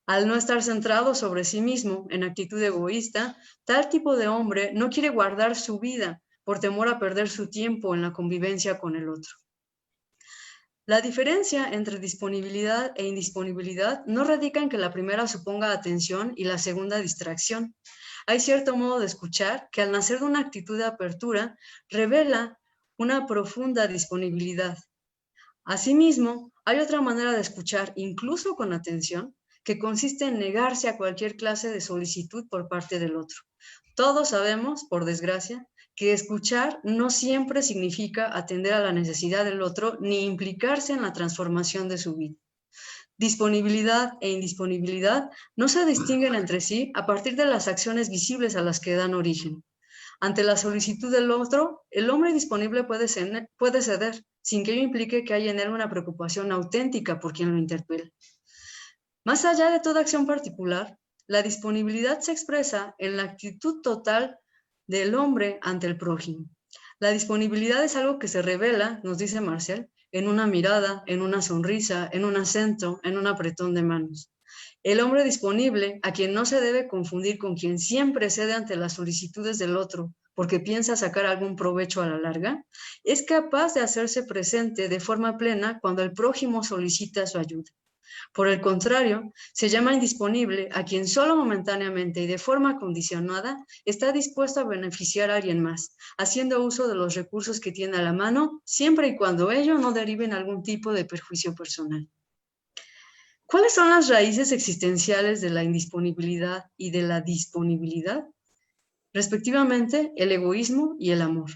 Al no estar centrado sobre sí mismo en actitud egoísta, tal tipo de hombre no quiere guardar su vida por temor a perder su tiempo en la convivencia con el otro. La diferencia entre disponibilidad e indisponibilidad no radica en que la primera suponga atención y la segunda distracción. Hay cierto modo de escuchar que al nacer de una actitud de apertura revela una profunda disponibilidad. Asimismo, hay otra manera de escuchar, incluso con atención, que consiste en negarse a cualquier clase de solicitud por parte del otro. Todos sabemos, por desgracia, que escuchar no siempre significa atender a la necesidad del otro ni implicarse en la transformación de su vida. Disponibilidad e indisponibilidad no se distinguen entre sí a partir de las acciones visibles a las que dan origen. Ante la solicitud del otro, el hombre disponible puede ceder, sin que ello implique que haya en él una preocupación auténtica por quien lo interpela. Más allá de toda acción particular, la disponibilidad se expresa en la actitud total del hombre ante el prójimo. La disponibilidad es algo que se revela, nos dice Marcel, en una mirada, en una sonrisa, en un acento, en un apretón de manos. El hombre disponible, a quien no se debe confundir con quien siempre cede ante las solicitudes del otro porque piensa sacar algún provecho a la larga, es capaz de hacerse presente de forma plena cuando el prójimo solicita su ayuda. Por el contrario, se llama indisponible a quien solo momentáneamente y de forma condicionada está dispuesto a beneficiar a alguien más, haciendo uso de los recursos que tiene a la mano, siempre y cuando ello no derive en algún tipo de perjuicio personal. ¿Cuáles son las raíces existenciales de la indisponibilidad y de la disponibilidad? Respectivamente, el egoísmo y el amor.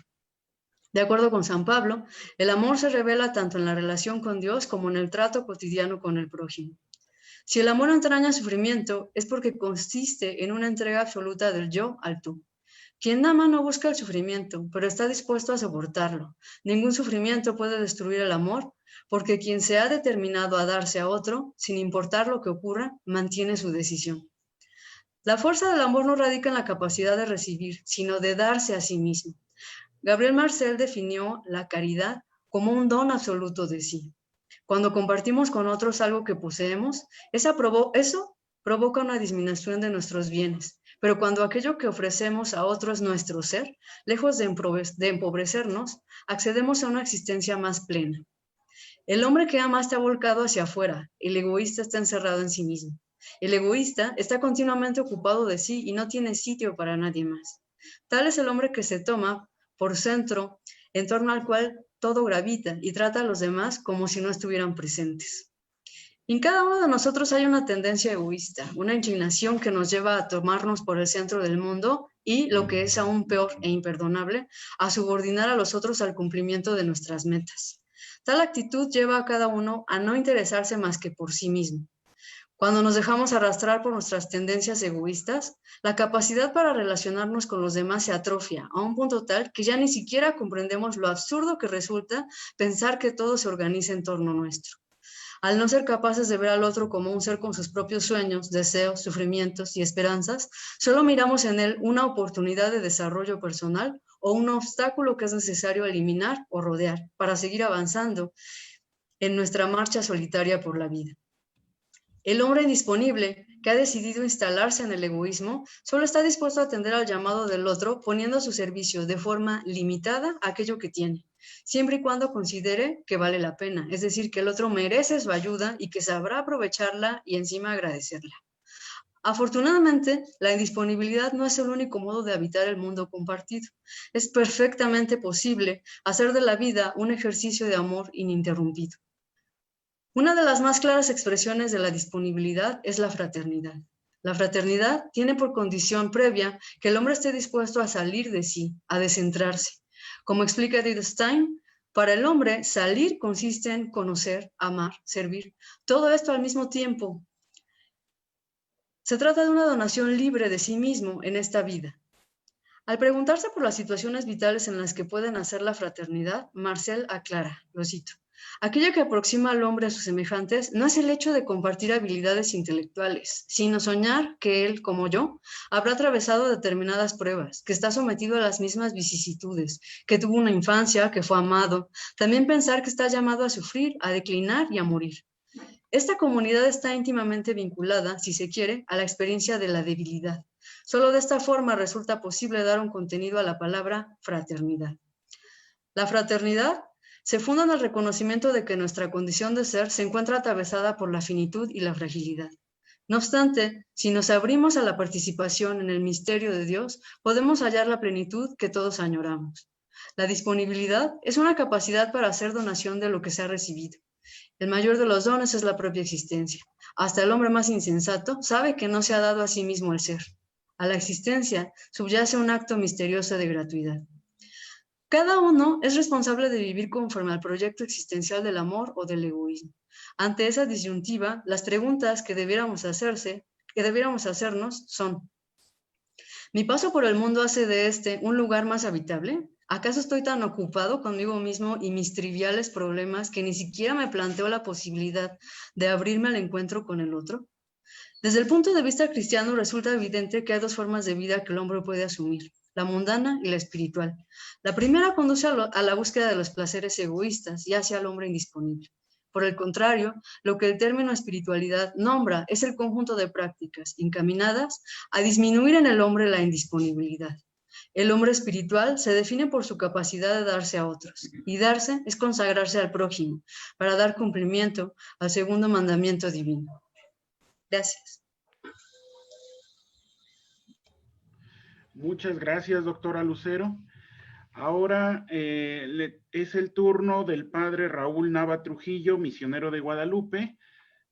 De acuerdo con San Pablo, el amor se revela tanto en la relación con Dios como en el trato cotidiano con el prójimo. Si el amor entraña sufrimiento, es porque consiste en una entrega absoluta del yo al tú. Quien ama no busca el sufrimiento, pero está dispuesto a soportarlo. Ningún sufrimiento puede destruir el amor, porque quien se ha determinado a darse a otro, sin importar lo que ocurra, mantiene su decisión. La fuerza del amor no radica en la capacidad de recibir, sino de darse a sí mismo. Gabriel Marcel definió la caridad como un don absoluto de sí. Cuando compartimos con otros algo que poseemos, eso provoca una disminución de nuestros bienes. Pero cuando aquello que ofrecemos a otro es nuestro ser, lejos de empobrecernos, accedemos a una existencia más plena. El hombre que ama está volcado hacia afuera, el egoísta está encerrado en sí mismo. El egoísta está continuamente ocupado de sí y no tiene sitio para nadie más. Tal es el hombre que se toma por centro, en torno al cual todo gravita y trata a los demás como si no estuvieran presentes. En cada uno de nosotros hay una tendencia egoísta, una inclinación que nos lleva a tomarnos por el centro del mundo y, lo que es aún peor e imperdonable, a subordinar a los otros al cumplimiento de nuestras metas. Tal actitud lleva a cada uno a no interesarse más que por sí mismo. Cuando nos dejamos arrastrar por nuestras tendencias egoístas, la capacidad para relacionarnos con los demás se atrofia a un punto tal que ya ni siquiera comprendemos lo absurdo que resulta pensar que todo se organiza en torno nuestro. Al no ser capaces de ver al otro como un ser con sus propios sueños, deseos, sufrimientos y esperanzas, solo miramos en él una oportunidad de desarrollo personal o un obstáculo que es necesario eliminar o rodear para seguir avanzando en nuestra marcha solitaria por la vida. El hombre indisponible, que ha decidido instalarse en el egoísmo, solo está dispuesto a atender al llamado del otro, poniendo a su servicio de forma limitada aquello que tiene, siempre y cuando considere que vale la pena, es decir, que el otro merece su ayuda y que sabrá aprovecharla y encima agradecerla. Afortunadamente, la indisponibilidad no es el único modo de habitar el mundo compartido. Es perfectamente posible hacer de la vida un ejercicio de amor ininterrumpido. Una de las más claras expresiones de la disponibilidad es la fraternidad. La fraternidad tiene por condición previa que el hombre esté dispuesto a salir de sí, a descentrarse. Como explica Edith Stein, para el hombre, salir consiste en conocer, amar, servir. Todo esto al mismo tiempo. Se trata de una donación libre de sí mismo en esta vida. Al preguntarse por las situaciones vitales en las que puede nacer la fraternidad, Marcel aclara, lo cito, aquello que aproxima al hombre a sus semejantes no es el hecho de compartir habilidades intelectuales, sino soñar que él, como yo, habrá atravesado determinadas pruebas, que está sometido a las mismas vicisitudes, que tuvo una infancia, que fue amado, también pensar que está llamado a sufrir, a declinar y a morir. Esta comunidad está íntimamente vinculada, si se quiere, a la experiencia de la debilidad. Solo de esta forma resulta posible dar un contenido a la palabra fraternidad. La fraternidad se funda en el reconocimiento de que nuestra condición de ser se encuentra atravesada por la finitud y la fragilidad. No obstante, si nos abrimos a la participación en el misterio de Dios, podemos hallar la plenitud que todos añoramos. La disponibilidad es una capacidad para hacer donación de lo que se ha recibido. El mayor de los dones es la propia existencia. Hasta el hombre más insensato sabe que no se ha dado a sí mismo el ser. A la existencia subyace un acto misterioso de gratuidad. Cada uno es responsable de vivir conforme al proyecto existencial del amor o del egoísmo. Ante esa disyuntiva, las preguntas que debiéramos hacernos son: ¿mi paso por el mundo hace de este un lugar más habitable? ¿Acaso estoy tan ocupado conmigo mismo y mis triviales problemas que ni siquiera me planteo la posibilidad de abrirme al encuentro con el otro? Desde el punto de vista cristiano resulta evidente que hay dos formas de vida que el hombre puede asumir, la mundana y la espiritual. La primera conduce a la búsqueda de los placeres egoístas y hace al hombre indisponible. Por el contrario, lo que el término espiritualidad nombra es el conjunto de prácticas encaminadas a disminuir en el hombre la indisponibilidad. El hombre espiritual se define por su capacidad de darse a otros, y darse es consagrarse al prójimo, para dar cumplimiento al segundo mandamiento divino. Gracias. Muchas gracias, doctora Lucero. Ahora es el turno del padre Raúl Nava Trujillo, misionero de Guadalupe,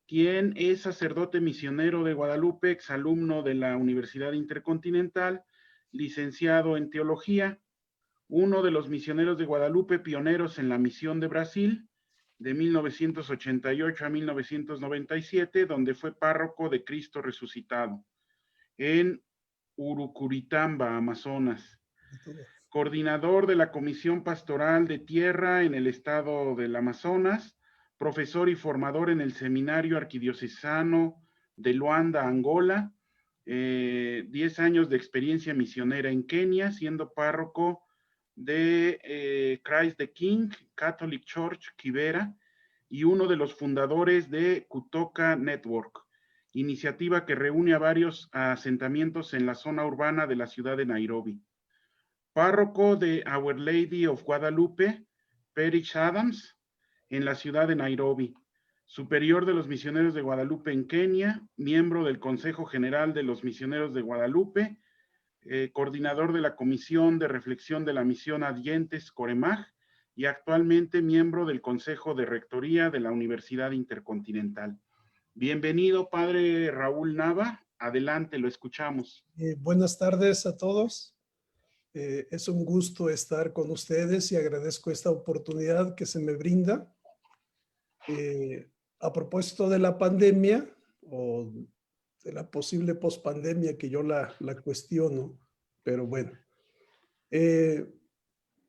quien es sacerdote misionero de Guadalupe, exalumno de la Universidad Intercontinental, licenciado en teología, uno de los misioneros de Guadalupe pioneros en la misión de Brasil, de 1988 a 1997, donde fue párroco de Cristo Resucitado, en Urucuritamba, Amazonas. Coordinador de la Comisión Pastoral de Tierra en el estado del Amazonas, profesor y formador en el Seminario Arquidiocesano de Luanda, Angola, 10 años de experiencia misionera en Kenia, siendo párroco de Christ the King Catholic Church, Kibera, y uno de los fundadores de Kutoka Network, iniciativa que reúne a varios asentamientos en la zona urbana de la ciudad de Nairobi. Párroco de Our Lady of Guadalupe, Parish Adams, en la ciudad de Nairobi. Superior de los Misioneros de Guadalupe en Kenia, miembro del Consejo General de los Misioneros de Guadalupe, coordinador de la Comisión de Reflexión de la Misión Adyentes Coremag y actualmente miembro del Consejo de Rectoría de la Universidad Intercontinental. Bienvenido, padre Raúl Nava. Adelante, lo escuchamos. Buenas tardes a todos. Es un gusto estar con ustedes y agradezco esta oportunidad que se me brinda. A propósito de la pandemia o de la posible pospandemia, que yo la cuestiono, pero bueno.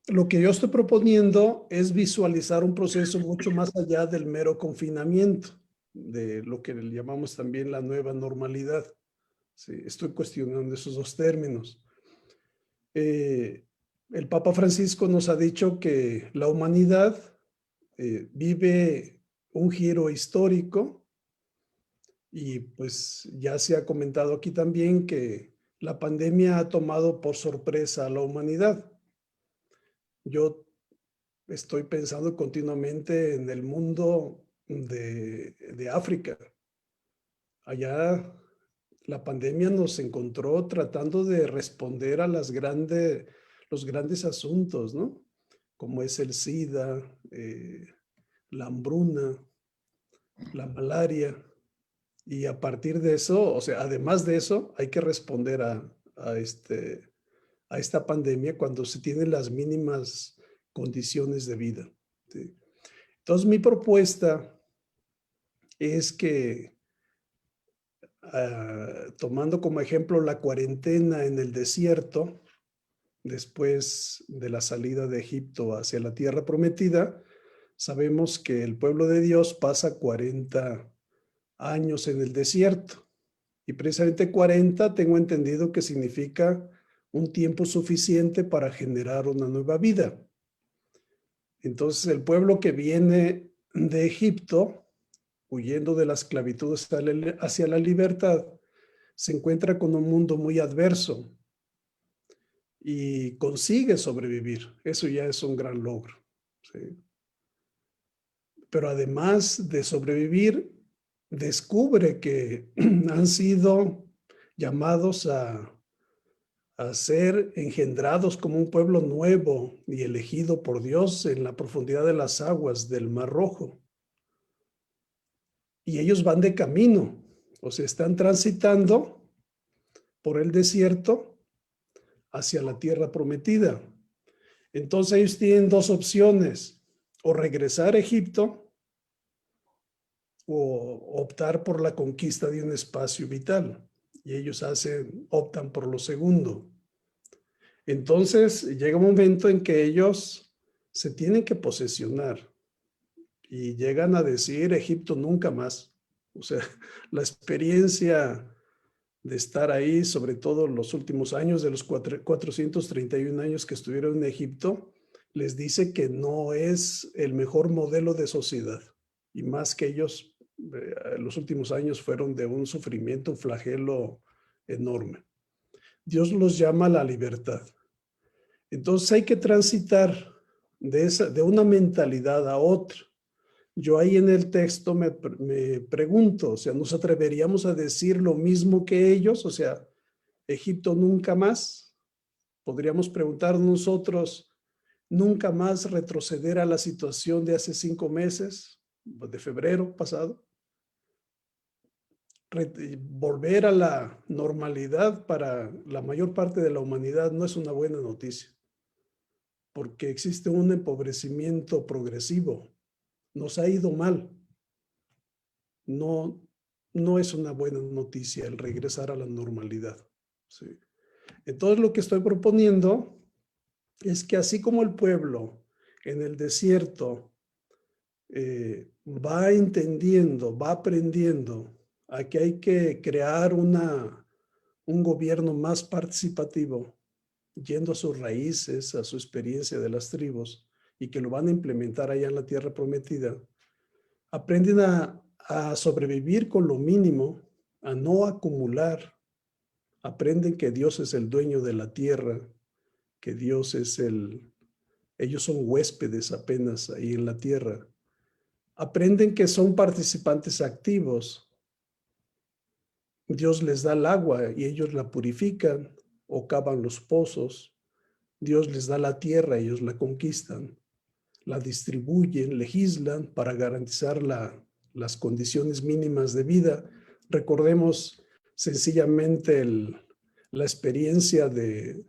Lo que yo estoy proponiendo es visualizar un proceso mucho más allá del mero confinamiento, de lo que le llamamos también la nueva normalidad. Sí, estoy cuestionando esos dos términos. El Papa Francisco nos ha dicho que la humanidad vive un giro histórico y pues ya se ha comentado aquí también que la pandemia ha tomado por sorpresa a la humanidad. Yo estoy pensando continuamente en el mundo de África. Allá La pandemia nos encontró tratando de responder a los grandes asuntos, ¿no? Como es el SIDA, la hambruna, la malaria. Y a partir de eso, o sea, además de eso, hay que responder a esta pandemia cuando se tienen las mínimas condiciones de vida, ¿sí? Entonces, mi propuesta es que, tomando como ejemplo la cuarentena en el desierto, después de la salida de Egipto hacia la tierra prometida, sabemos que el pueblo de Dios pasa 40 años en el desierto. Y precisamente 40 tengo entendido que significa un tiempo suficiente para generar una nueva vida. Entonces, el pueblo que viene de Egipto, huyendo de la esclavitud hacia la libertad, se encuentra con un mundo muy adverso y consigue sobrevivir. Eso ya es un gran logro, ¿sí? Pero además de sobrevivir, descubre que han sido llamados a ser engendrados como un pueblo nuevo y elegido por Dios en la profundidad de las aguas del Mar Rojo. Y ellos van de camino, o sea, están transitando por el desierto hacia la tierra prometida. Entonces ellos tienen dos opciones: o regresar a Egipto o optar por la conquista de un espacio vital. Y ellos optan por lo segundo. Entonces llega un momento en que ellos se tienen que posesionar y llegan a decir Egipto nunca más. O sea, la experiencia de estar ahí, sobre todo los últimos años, de los 431 años que estuvieron en Egipto, les dice que no es el mejor modelo de sociedad. Y más que ellos, los últimos años fueron de un sufrimiento, un flagelo enorme. Dios los llama a la libertad. Entonces hay que transitar de una mentalidad a otra. Yo ahí en el texto me pregunto, o sea, ¿nos atreveríamos a decir lo mismo que ellos? O sea, Egipto nunca más. Podríamos preguntar nosotros, ¿nunca más retroceder a la situación de hace 5 meses, de febrero pasado? Volver a la normalidad para la mayor parte de la humanidad no es una buena noticia, porque existe un empobrecimiento progresivo. Nos ha ido mal. No es una buena noticia el regresar a la normalidad, ¿sí? Entonces, lo que estoy proponiendo es que así como el pueblo en el desierto va entendiendo, va aprendiendo a que hay que crear un gobierno más participativo, yendo a sus raíces, a su experiencia de las tribus, y que lo van a implementar allá en la tierra prometida, aprenden a sobrevivir con lo mínimo, a no acumular. Aprenden que Dios es el dueño de la tierra, que Dios es ellos son huéspedes apenas ahí en la tierra. Aprenden que son participantes activos. Dios les da el agua y ellos la purifican o cavan los pozos. Dios les da la tierra, ellos la conquistan, la distribuyen, legislan para garantizar las condiciones mínimas de vida. Recordemos sencillamente la experiencia del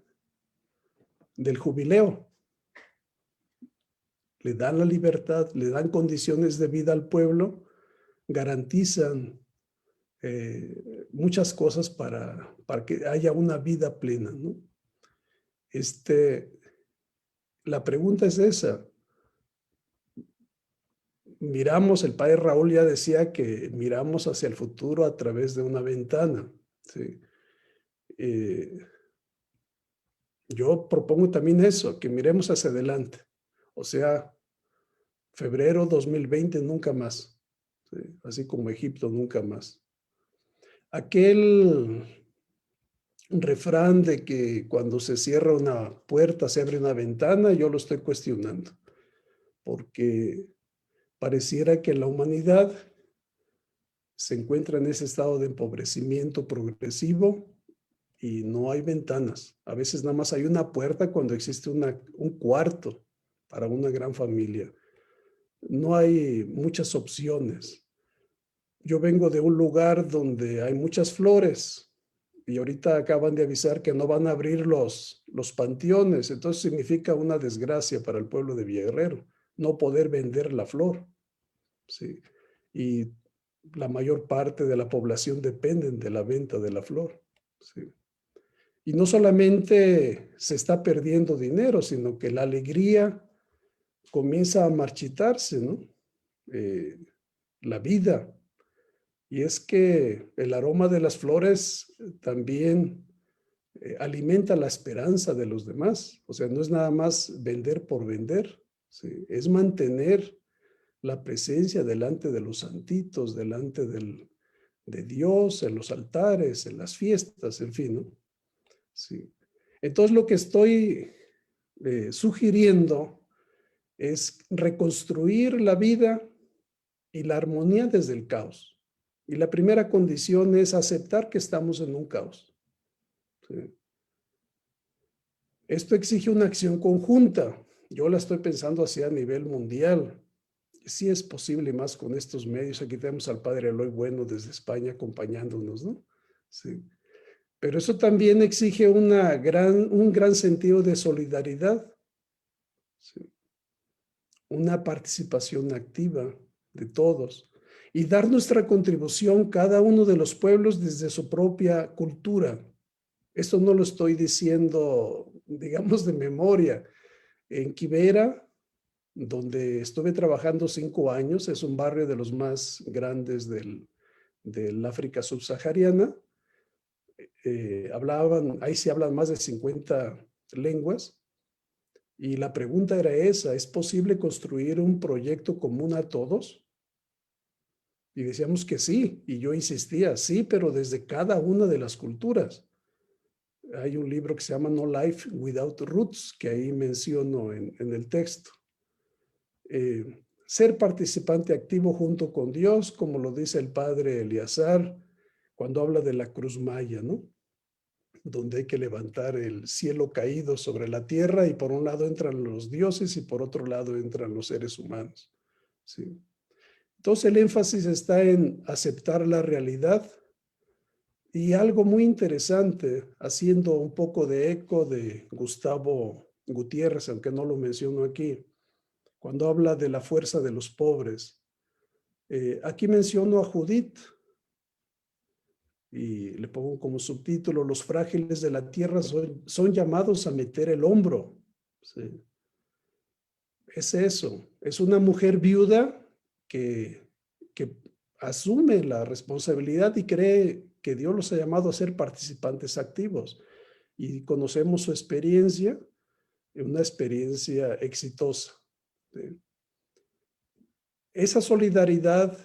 jubileo. Le dan la libertad, le dan condiciones de vida al pueblo, garantizan muchas cosas para que haya una vida plena, ¿no? La pregunta es esa. Miramos, el padre Raúl ya decía que miramos hacia el futuro a través de una ventana, ¿sí? Yo propongo también eso, que miremos hacia adelante. O sea, febrero 2020 nunca más, ¿sí? Así como Egipto nunca más. Aquel refrán de que cuando se cierra una puerta se abre una ventana, yo lo estoy cuestionando, porque pareciera que la humanidad se encuentra en ese estado de empobrecimiento progresivo y no hay ventanas. A veces nada más hay una puerta cuando existe un cuarto para una gran familia. No hay muchas opciones. Yo vengo de un lugar donde hay muchas flores y ahorita acaban de avisar que no van a abrir los panteones. Entonces significa una desgracia para el pueblo de Villaherrero, no poder vender la flor. ¿Sí? Y la mayor parte de la población dependen de la venta de la flor. ¿Sí? Y no solamente se está perdiendo dinero, sino que la alegría comienza a marchitarse, ¿no? La vida. Y es que el aroma de las flores también alimenta la esperanza de los demás. O sea, no es nada más vender por vender, ¿sí? Es mantener la presencia delante de los santitos, delante de Dios, en los altares, en las fiestas, en fin, ¿no? Sí. Entonces lo que estoy sugiriendo es reconstruir la vida y la armonía desde el caos. Y la primera condición es aceptar que estamos en un caos. ¿Sí? Esto exige una acción conjunta. Yo la estoy pensando así a nivel mundial. Sí es posible, más con estos medios. Aquí tenemos al padre Eloy Bueno desde España acompañándonos, ¿no? Sí. Pero eso también exige un gran sentido de solidaridad, ¿sí? Una participación activa de todos y dar nuestra contribución cada uno de los pueblos desde su propia cultura. Esto no lo estoy diciendo, digamos, de memoria. En Quibera, donde estuve trabajando 5 años, es un barrio de los más grandes del África subsahariana. Ahí se hablan más de 50 lenguas. Y la pregunta era esa: ¿es posible construir un proyecto común a todos? Y decíamos que sí, y yo insistía, sí, pero desde cada una de las culturas. Hay un libro que se llama No Life Without Roots, que ahí menciono en el texto. Ser participante activo junto con Dios, como lo dice el padre Eleazar cuando habla de la cruz maya, ¿no? Donde hay que levantar el cielo caído sobre la tierra y por un lado entran los dioses y por otro lado entran los seres humanos. ¿Sí? Entonces el énfasis está en aceptar la realidad y algo muy interesante, haciendo un poco de eco de Gustavo Gutiérrez, aunque no lo menciono aquí, cuando habla de la fuerza de los pobres. Aquí menciono a Judith y le pongo como subtítulo: los frágiles de la tierra son llamados a meter el hombro. ¿Sí? Es eso, es una mujer viuda que asume la responsabilidad y cree que Dios los ha llamado a ser participantes activos. Y conocemos su experiencia, una experiencia exitosa. ¿Sí? Esa solidaridad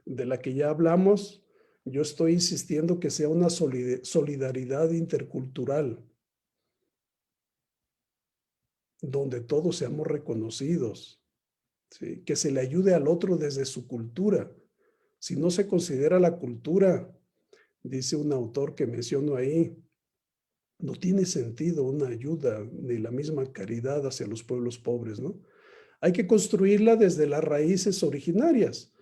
de la que ya hablamos, yo estoy insistiendo que sea una solidaridad intercultural, donde todos seamos reconocidos, ¿sí? Que se le ayude al otro desde su cultura. Si no se considera la cultura, dice un autor que menciono ahí, no tiene sentido una ayuda ni la misma caridad hacia los pueblos pobres, ¿no? Hay que construirla desde las raíces originarias.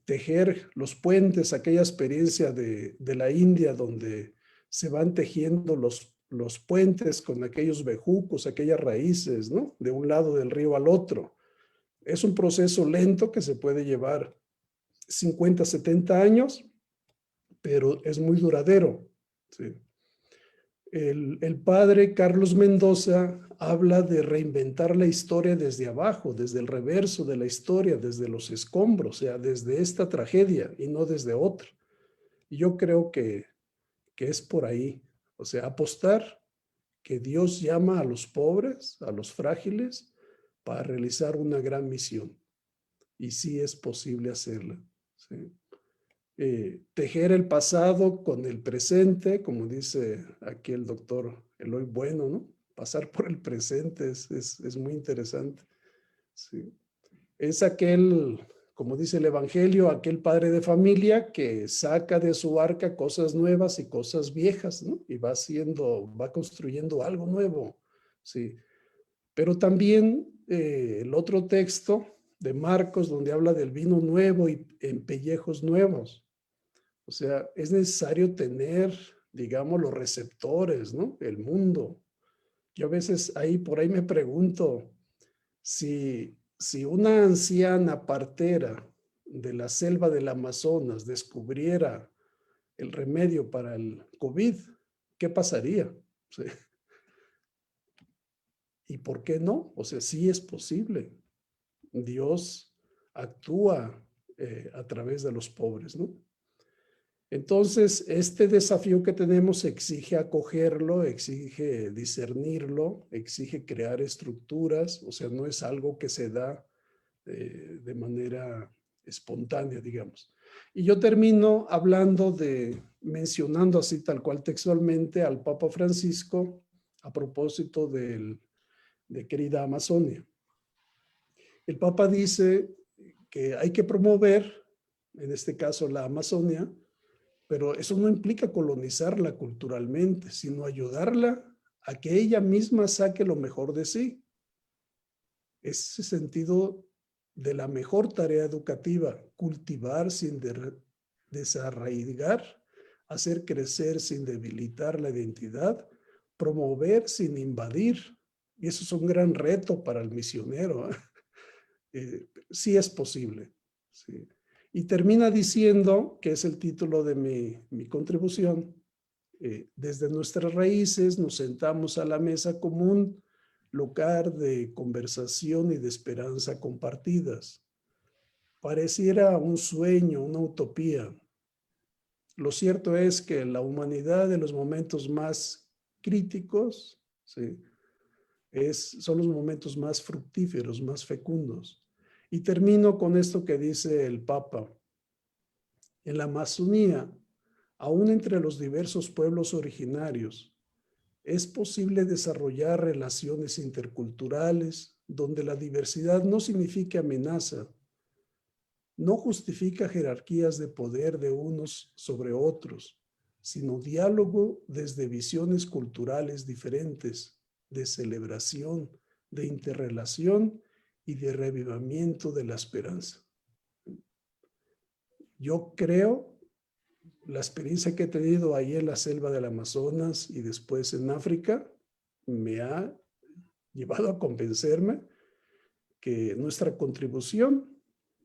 Tejer los puentes, aquella experiencia de la India donde se van tejiendo los puentes con aquellos bejucos, aquellas raíces, ¿no? De un lado del río al otro. Es un proceso lento que se puede llevar 50, 70 años, pero es muy duradero. ¿Sí? El padre Carlos Mendoza habla de reinventar la historia desde abajo, desde el reverso de la historia, desde los escombros, o sea, desde esta tragedia y no desde otra. Y yo creo que es por ahí, o sea, apostar que Dios llama a los pobres, a los frágiles, para realizar una gran misión. Y sí es posible hacerla. ¿Sí? Tejer el pasado con el presente, como dice aquí el doctor Eloy Bueno, ¿no? Pasar por el presente es muy interesante. ¿Sí? Es aquel como dice el Evangelio, aquel padre de familia que saca de su arca cosas nuevas y cosas viejas, ¿no? Y va construyendo algo nuevo, ¿sí? Pero también el otro texto de Marcos, donde habla del vino nuevo y en pellejos nuevos. O sea, es necesario tener, digamos, los receptores, ¿no? El mundo. Yo a veces por ahí me pregunto si una anciana partera de la selva del Amazonas descubriera el remedio para el COVID, ¿qué pasaría? ¿Sí? ¿Y por qué no? O sea, sí es posible. Dios actúa a través de los pobres, ¿no? Entonces, este desafío que tenemos exige acogerlo, exige discernirlo, exige crear estructuras, o sea, no es algo que se da de manera espontánea, digamos. Y yo termino mencionando así tal cual textualmente al Papa Francisco a propósito de querida Amazonia. El Papa dice que hay que promover, en este caso la Amazonia, pero eso no implica colonizarla culturalmente, sino ayudarla a que ella misma saque lo mejor de sí. Ese sentido de la mejor tarea educativa, cultivar sin desarraigar, hacer crecer sin debilitar la identidad, promover sin invadir. Y eso es un gran reto para el misionero. Sí es posible. Sí. Y termina diciendo, que es el título de mi contribución, desde nuestras raíces nos sentamos a la mesa común, lugar de conversación y de esperanza compartidas. Pareciera un sueño, una utopía. Lo cierto es que la humanidad en los momentos más críticos, ¿sí?, son los momentos más fructíferos, más fecundos. Y termino con esto que dice el Papa. En la Amazonía, aún entre los diversos pueblos originarios, es posible desarrollar relaciones interculturales donde la diversidad no significa amenaza, no justifica jerarquías de poder de unos sobre otros, sino diálogo desde visiones culturales diferentes, de celebración, de interrelación y de revivimiento de la esperanza. Yo creo, la experiencia que he tenido ahí en la selva del Amazonas y después en África, me ha llevado a convencerme que nuestra contribución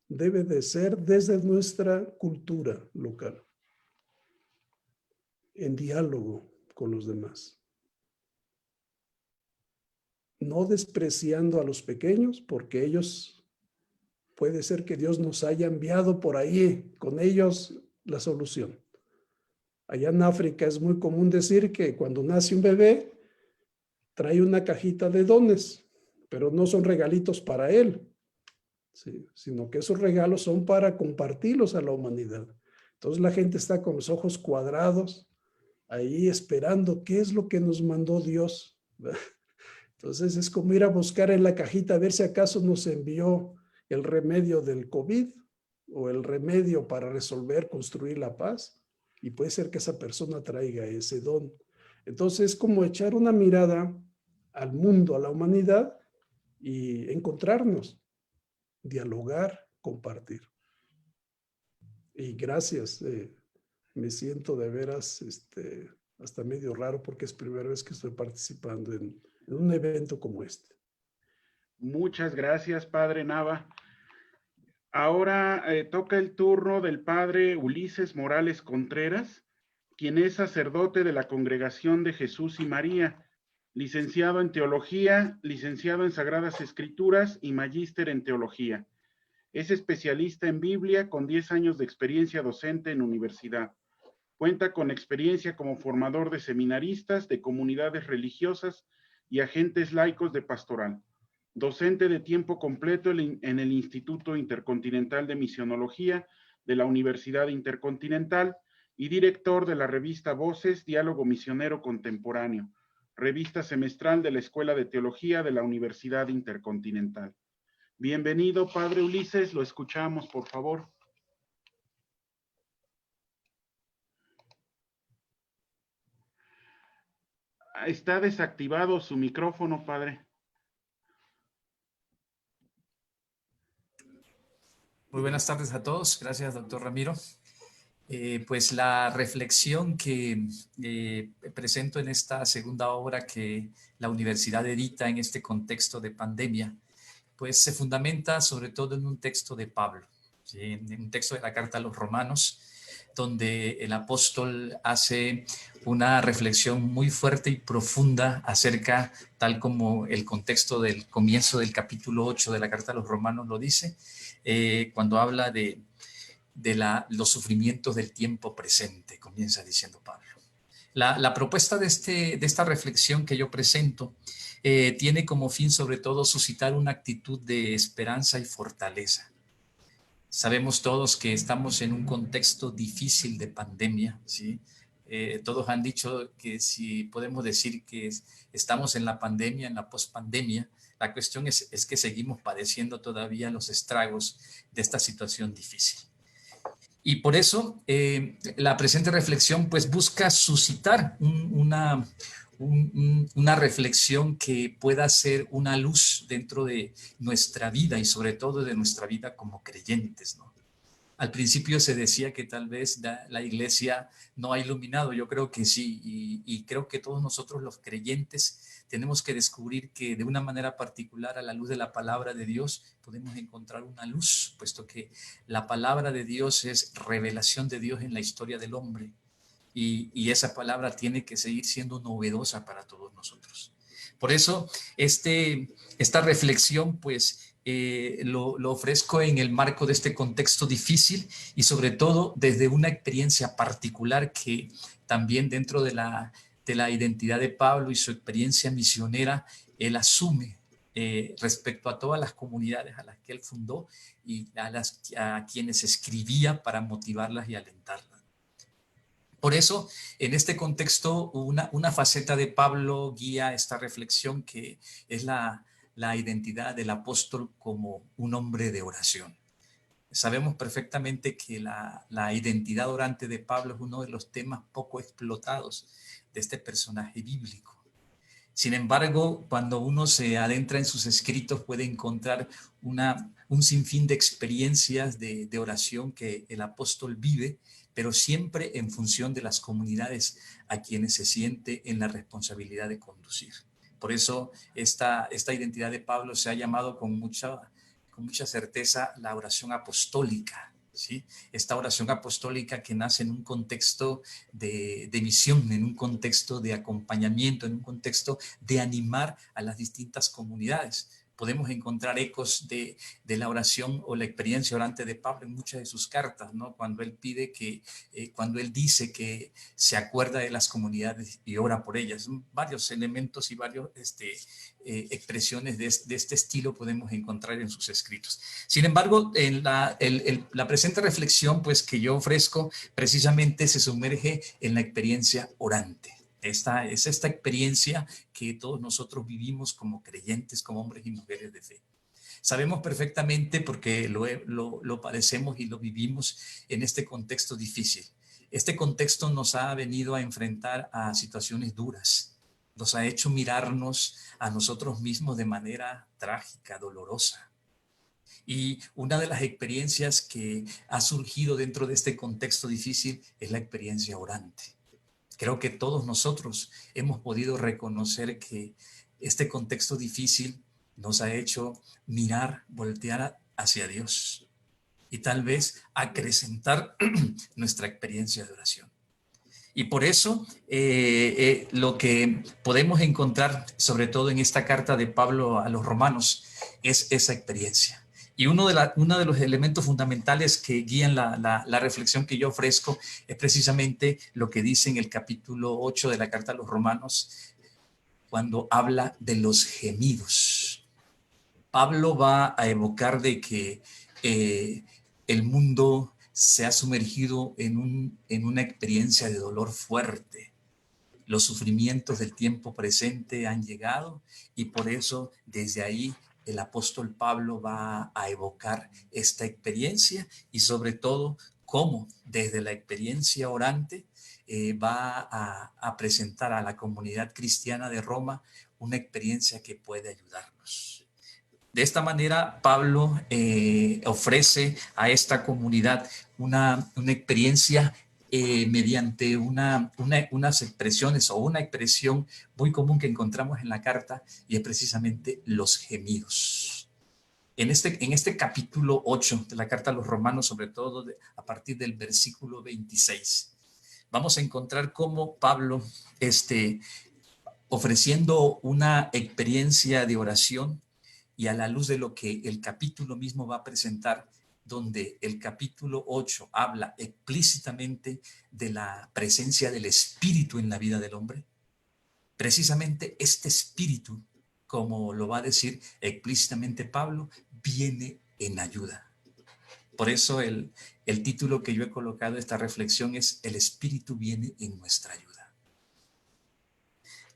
debe de ser desde nuestra cultura local, en diálogo con los demás. No despreciando a los pequeños, porque ellos, puede ser que Dios nos haya enviado por ahí, con ellos, la solución. Allá en África es muy común decir que cuando nace un bebé, trae una cajita de dones, pero no son regalitos para él, ¿sí?, sino que esos regalos son para compartirlos a la humanidad. Entonces la gente está con los ojos cuadrados, ahí esperando qué es lo que nos mandó Dios, ¿verdad? Entonces es como ir a buscar en la cajita a ver si acaso nos envió el remedio del COVID o el remedio para resolver, construir la paz, y puede ser que esa persona traiga ese don. Entonces es como echar una mirada al mundo, a la humanidad, y encontrarnos, dialogar, compartir. Y gracias, me siento de veras hasta medio raro porque es primera vez que estoy participando en un evento como este. Muchas gracias, Padre Nava. Ahora toca el turno del Padre Ulises Morales Contreras, quien es sacerdote de la Congregación de Jesús y María, licenciado en Teología, licenciado en Sagradas Escrituras y magíster en Teología. Es especialista en Biblia con 10 años de experiencia docente en universidad. Cuenta con experiencia como formador de seminaristas, de comunidades religiosas y agentes laicos de pastoral. Docente de tiempo completo en el Instituto Intercontinental de Misionología de la Universidad Intercontinental y director de la revista Voces, Diálogo Misionero Contemporáneo, revista semestral de la Escuela de Teología de la Universidad Intercontinental. Bienvenido, Padre Ulises, lo escuchamos, por favor. Está desactivado su micrófono, Padre. Muy buenas tardes a todos. Gracias, doctor Ramiro. Pues la reflexión que presento en esta segunda obra que la universidad edita en este contexto de pandemia, pues se fundamenta sobre todo en un texto de Pablo, ¿sí? En un texto de la carta a los Romanos, donde el apóstol hace una reflexión muy fuerte y profunda acerca, tal como el contexto del comienzo del capítulo 8 de la carta a los Romanos lo dice, cuando habla de los sufrimientos del tiempo presente, comienza diciendo Pablo. La propuesta de esta reflexión que yo presento tiene como fin sobre todo suscitar una actitud de esperanza y fortaleza. Sabemos todos que estamos en un contexto difícil de pandemia, ¿sí? Todos han dicho que si podemos decir que estamos en la pandemia, en la pospandemia, la cuestión es que seguimos padeciendo todavía los estragos de esta situación difícil. Y por eso la presente reflexión pues busca suscitar una reflexión que pueda ser una luz dentro de nuestra vida y sobre todo de nuestra vida como creyentes, ¿no? Al principio se decía que tal vez la iglesia no ha iluminado. Yo creo que sí, y creo que todos nosotros los creyentes tenemos que descubrir que de una manera particular, a la luz de la palabra de Dios, podemos encontrar una luz, puesto que la palabra de Dios es revelación de Dios en la historia del hombre, y esa palabra tiene que seguir siendo novedosa para todos nosotros. Por eso esta reflexión pues lo ofrezco en el marco de este contexto difícil y sobre todo desde una experiencia particular que también dentro de la identidad de Pablo y su experiencia misionera, él asume respecto a todas las comunidades a las que él fundó y a quienes escribía para motivarlas y alentarlas. Por eso, en este contexto, una faceta de Pablo guía esta reflexión, que es la identidad del apóstol como un hombre de oración. Sabemos perfectamente que la identidad orante de Pablo es uno de los temas poco explotados de este personaje bíblico. Sin embargo, cuando uno se adentra en sus escritos, puede encontrar un sinfín de experiencias de oración que el apóstol vive, pero siempre en función de las comunidades a quienes se siente en la responsabilidad de conducir. Por eso esta identidad de Pablo se ha llamado con mucha certeza la oración apostólica, ¿sí? Esta oración apostólica que nace en un contexto de misión, en un contexto de acompañamiento, en un contexto de animar a las distintas comunidades. Podemos encontrar ecos de la oración o la experiencia orante de Pablo en muchas de sus cartas, ¿no? Cuando él pide cuando él dice que se acuerda de las comunidades y ora por ellas. Varios elementos y varias expresiones de este estilo podemos encontrar en sus escritos. Sin embargo, en la presente reflexión pues, que yo ofrezco precisamente se sumerge en la experiencia orante. Esta experiencia que todos nosotros vivimos como creyentes, como hombres y mujeres de fe. Sabemos perfectamente, porque lo padecemos y lo vivimos en este contexto difícil. Este contexto nos ha venido a enfrentar a situaciones duras. Nos ha hecho mirarnos a nosotros mismos de manera trágica, dolorosa. Y una de las experiencias que ha surgido dentro de este contexto difícil es la experiencia orante. Creo que todos nosotros hemos podido reconocer que este contexto difícil nos ha hecho mirar, voltear hacia Dios y tal vez acrecentar nuestra experiencia de oración. Y por eso lo que podemos encontrar, sobre todo en esta carta de Pablo a los Romanos, es esa experiencia. Y uno de los elementos fundamentales que guían la reflexión que yo ofrezco es precisamente lo que dice en el capítulo 8 de la carta a los Romanos, cuando habla de los gemidos. Pablo va a evocar de que el mundo se ha sumergido en una experiencia de dolor fuerte. Los sufrimientos del tiempo presente han llegado y por eso desde ahí el apóstol Pablo va a evocar esta experiencia y sobre todo cómo desde la experiencia orante va a presentar a la comunidad cristiana de Roma una experiencia que puede ayudarnos. De esta manera, Pablo ofrece a esta comunidad una experiencia mediante unas expresiones o una expresión muy común que encontramos en la carta, y es precisamente los gemidos. En este capítulo 8 de la carta a los Romanos, sobre todo a partir del versículo 26, vamos a encontrar cómo Pablo, ofreciendo una experiencia de oración, y a la luz de lo que el capítulo mismo va a presentar, donde el capítulo 8 habla explícitamente de la presencia del Espíritu en la vida del hombre, precisamente este Espíritu, como lo va a decir explícitamente Pablo, viene en ayuda. Por eso el título que yo he colocado a esta reflexión es: El Espíritu viene en nuestra ayuda.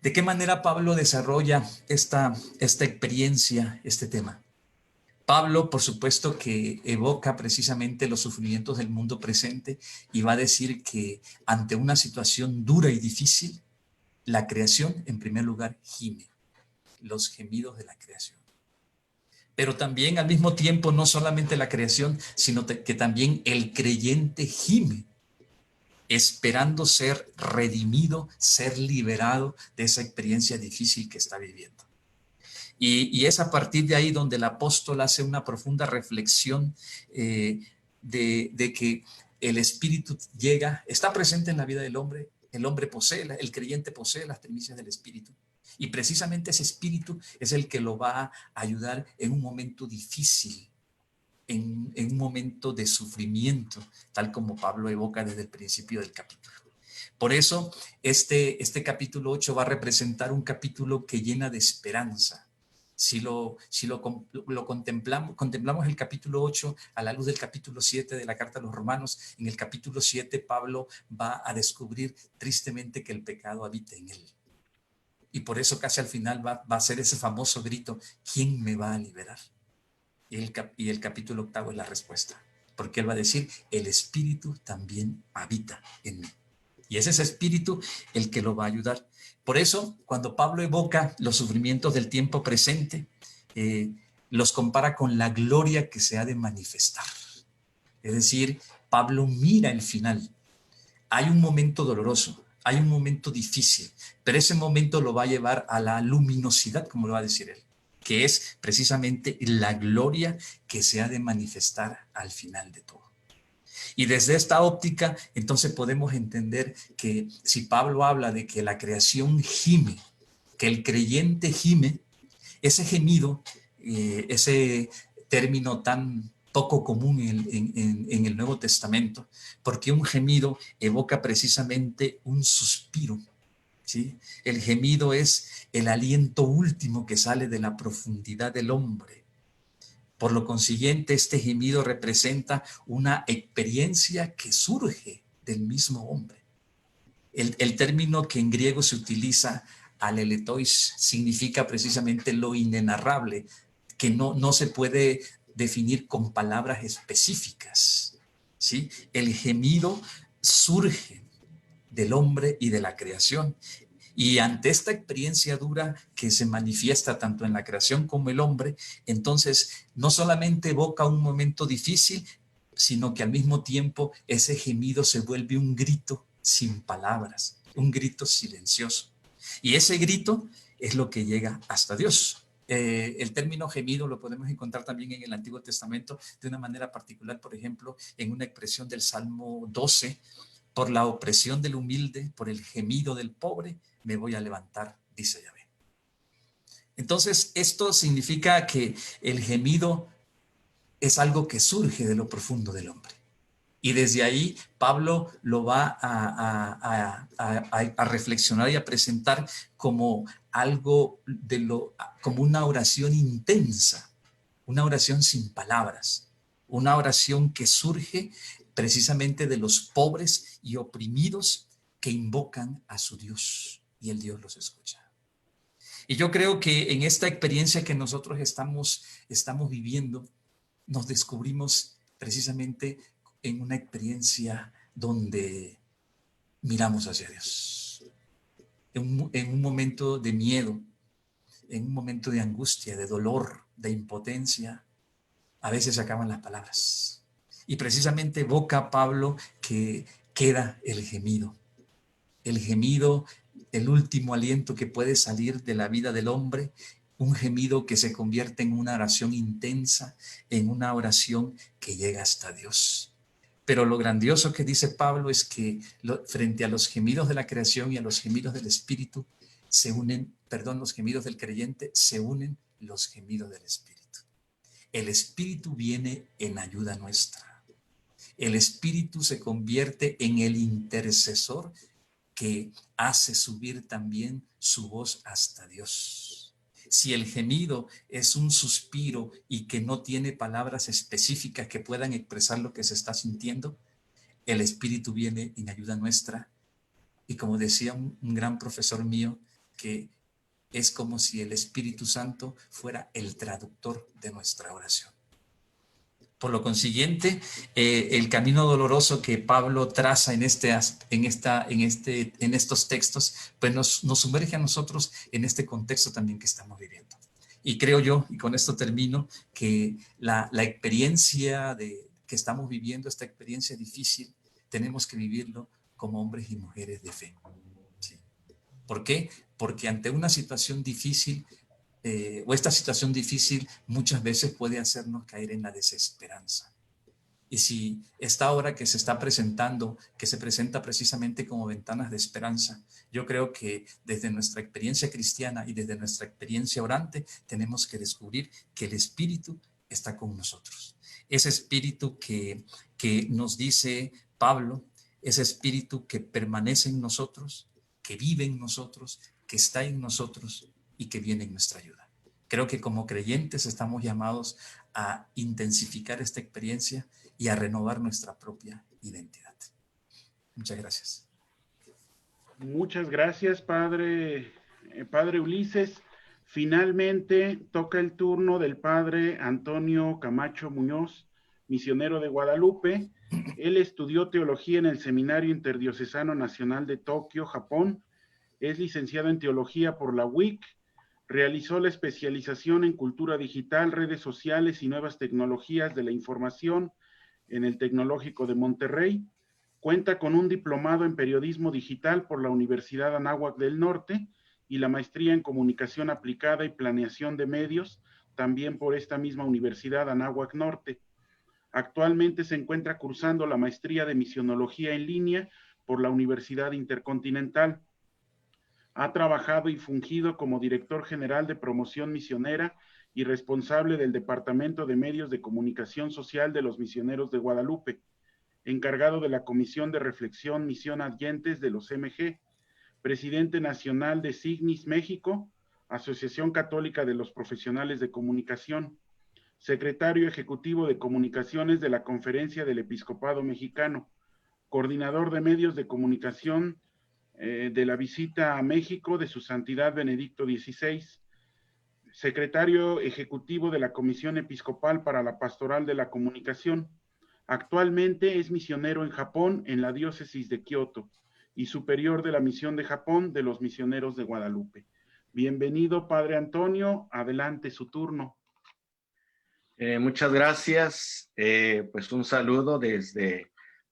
¿De qué manera Pablo desarrolla esta experiencia, este tema? Pablo, por supuesto, que evoca precisamente los sufrimientos del mundo presente y va a decir que ante una situación dura y difícil, la creación, en primer lugar, gime, los gemidos de la creación. Pero también al mismo tiempo, no solamente la creación, sino que también el creyente gime, esperando ser redimido, ser liberado de esa experiencia difícil que está viviendo. Y es a partir de ahí donde el apóstol hace una profunda reflexión de que el Espíritu está presente en la vida del hombre. El hombre posee, el creyente posee las primicias del Espíritu. Y precisamente ese Espíritu es el que lo va a ayudar en un momento difícil, en un momento de sufrimiento, tal como Pablo evoca desde el principio del capítulo. Por eso este capítulo 8 va a representar un capítulo que llena de esperanza. Si lo contemplamos el capítulo 8 a la luz del capítulo 7 de la carta a los Romanos, en el capítulo 7 Pablo va a descubrir tristemente que el pecado habita en él. Y por eso casi al final va a ser ese famoso grito: ¿quién me va a liberar? Y el capítulo 8 es la respuesta, porque él va a decir: el Espíritu también habita en mí. Y es ese Espíritu el que lo va a ayudar. Por eso, cuando Pablo evoca los sufrimientos del tiempo presente, los compara con la gloria que se ha de manifestar. Es decir, Pablo mira el final. Hay un momento doloroso, hay un momento difícil, pero ese momento lo va a llevar a la luminosidad, como lo va a decir él, que es precisamente la gloria que se ha de manifestar al final de todo. Y desde esta óptica, entonces podemos entender que si Pablo habla de que la creación gime, que el creyente gime, ese gemido, ese término tan poco común en el Nuevo Testamento, porque un gemido evoca precisamente un suspiro, ¿sí? El gemido es el aliento último que sale de la profundidad del hombre. Por lo consiguiente, este gemido representa una experiencia que surge del mismo hombre. El término que en griego se utiliza, aleletois, significa precisamente lo inenarrable, que no se puede definir con palabras específicas, ¿sí? El gemido surge del hombre y de la creación. Y ante esta experiencia dura que se manifiesta tanto en la creación como el hombre, entonces no solamente evoca un momento difícil, sino que al mismo tiempo ese gemido se vuelve un grito sin palabras, un grito silencioso. Y ese grito es lo que llega hasta Dios. El término gemido lo podemos encontrar también en el Antiguo Testamento de una manera particular, por ejemplo, en una expresión del Salmo 12, por la opresión del humilde, por el gemido del pobre, me voy a levantar, dice Yahvé. Entonces, esto significa que el gemido es algo que surge de lo profundo del hombre. Y desde ahí Pablo lo va a reflexionar y a presentar como algo como una oración intensa, una oración sin palabras, una oración que surge precisamente de los pobres y oprimidos que invocan a su Dios, y el Dios los escucha. Y yo creo que en esta experiencia que nosotros estamos viviendo, nos descubrimos precisamente en una experiencia donde miramos hacia Dios. En un momento de miedo, en un momento de angustia, de dolor, de impotencia, a veces se acaban las palabras. Y precisamente evoca Pablo que queda el gemido, el último aliento que puede salir de la vida del hombre, un gemido que se convierte en una oración intensa, en una oración que llega hasta Dios. Pero lo grandioso que dice Pablo es que frente a los gemidos de la creación y a los gemidos del Espíritu, los gemidos del creyente, se unen los gemidos del Espíritu. El Espíritu viene en ayuda nuestra. El Espíritu se convierte en el intercesor que hace subir también su voz hasta Dios. Si el gemido es un suspiro y que no tiene palabras específicas que puedan expresar lo que se está sintiendo, el Espíritu viene en ayuda nuestra. Y como decía un gran profesor mío, que es como si el Espíritu Santo fuera el traductor de nuestra oración. Por lo consiguiente, el camino doloroso que Pablo traza en estos textos, pues nos sumerge a nosotros en este contexto también que estamos viviendo. Y creo yo, y con esto termino, que la experiencia que estamos viviendo, esta experiencia difícil, tenemos que vivirlo como hombres y mujeres de fe. ¿Sí? ¿Por qué? Porque ante una situación difícil, o esta situación difícil muchas veces puede hacernos caer en la desesperanza. Y si esta hora que se está presentando, que se presenta precisamente como ventanas de esperanza, yo creo que desde nuestra experiencia cristiana y desde nuestra experiencia orante tenemos que descubrir que el Espíritu está con nosotros. Ese Espíritu que nos dice Pablo, ese Espíritu que permanece en nosotros, que vive en nosotros, que está en nosotros y que viene en nuestra ayuda. Creo que como creyentes estamos llamados a intensificar esta experiencia y a renovar nuestra propia identidad. Muchas gracias. Muchas gracias, Padre Ulises. Finalmente toca el turno del Padre Antonio Camacho Muñoz, misionero de Guadalupe. Él estudió teología en el Seminario Interdiocesano Nacional de Tokio, Japón. Es licenciado en teología por la UIC. Realizó la especialización en cultura digital, redes sociales y nuevas tecnologías de la información en el Tecnológico de Monterrey. Cuenta con un diplomado en periodismo digital por la Universidad Anáhuac del Norte y la maestría en comunicación aplicada y planeación de medios, también por esta misma Universidad Anáhuac Norte. Actualmente se encuentra cursando la maestría de misionología en línea por la Universidad Intercontinental. Ha trabajado y fungido como director general de promoción misionera y responsable del Departamento de Medios de Comunicación Social de los Misioneros de Guadalupe, encargado de la Comisión de Reflexión Misión Adyentes de los MG, presidente nacional de Signis México, Asociación Católica de los Profesionales de Comunicación, secretario ejecutivo de Comunicaciones de la Conferencia del Episcopado Mexicano, coordinador de medios de comunicación de la visita a México de Su Santidad Benedicto XVI, secretario ejecutivo de la Comisión Episcopal para la Pastoral de la Comunicación. Actualmente es misionero en Japón en la diócesis de Kioto y superior de la misión de Japón de los misioneros de Guadalupe. Bienvenido, Padre Antonio, adelante su turno. Muchas gracias, pues un saludo desde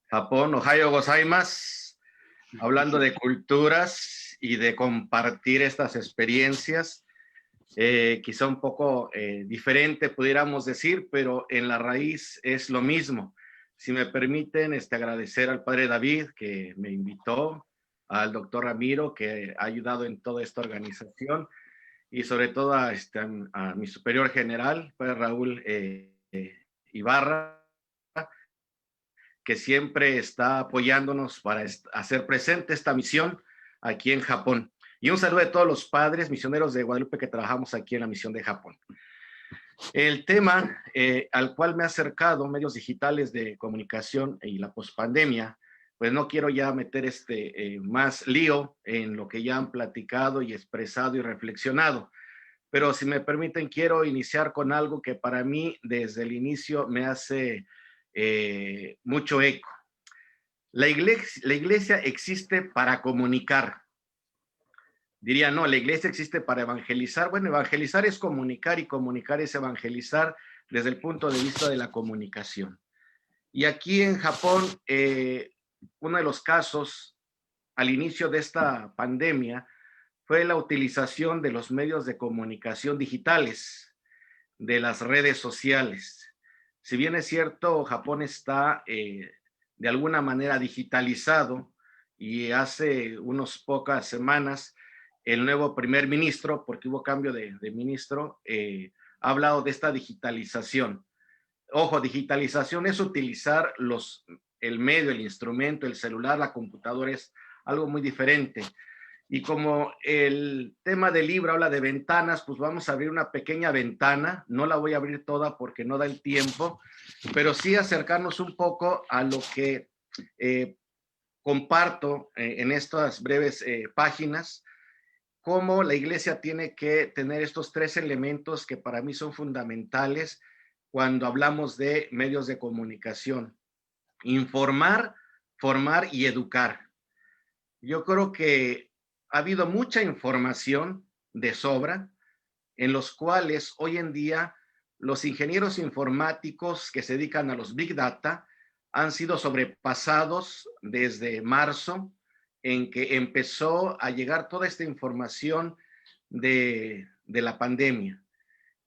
Japón, Ohayou gozaimasu. Hablando de culturas y de compartir estas experiencias, quizá un poco diferente pudiéramos decir, pero en la raíz es lo mismo. Si me permiten, agradecer al Padre David que me invitó, al doctor Ramiro que ha ayudado en toda esta organización y sobre todo a mi superior general, Padre Raúl Ibarra, que siempre está apoyándonos para hacer presente esta misión aquí en Japón. Y un saludo a todos los padres misioneros de Guadalupe que trabajamos aquí en la misión de Japón. El tema al cual me he acercado, medios digitales de comunicación y la pospandemia, pues no quiero ya meter más lío en lo que ya han platicado y expresado y reflexionado. Pero si me permiten, quiero iniciar con algo que para mí desde el inicio me hace mucho eco. La iglesia existe para comunicar. Diría, no, la iglesia existe para evangelizar. Bueno, evangelizar es comunicar y comunicar es evangelizar desde el punto de vista de la comunicación. Y aquí en Japón, uno de los casos al inicio de esta pandemia fue la utilización de los medios de comunicación digitales, de las redes sociales. Si bien es cierto, Japón está de alguna manera digitalizado, y hace unas pocas semanas el nuevo primer ministro, porque hubo cambio de ministro, ha hablado de esta digitalización. Ojo, digitalización es utilizar el medio, el instrumento, el celular, la computadora, es algo muy diferente. Y como el tema del libro habla de ventanas, pues vamos a abrir una pequeña ventana. No la voy a abrir toda porque no da el tiempo, pero sí acercarnos un poco a lo que comparto en estas breves páginas, cómo la iglesia tiene que tener estos 3 elementos que para mí son fundamentales cuando hablamos de medios de comunicación: informar, formar y educar. Yo creo que ha habido mucha información de sobra, en los cuales hoy en día los ingenieros informáticos que se dedican a los Big Data han sido sobrepasados desde marzo, en que empezó a llegar toda esta información de la pandemia,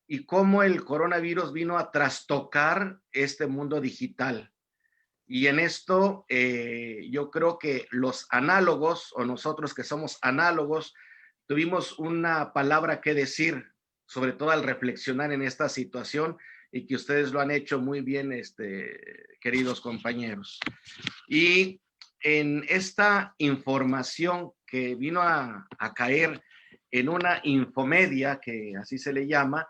y cómo el coronavirus vino a trastocar este mundo digital. Y en esto yo creo que los análogos, o nosotros que somos análogos, tuvimos una palabra que decir, sobre todo al reflexionar en esta situación, y que ustedes lo han hecho muy bien, queridos compañeros. Y en esta información que vino a caer en una infomedia, que así se le llama,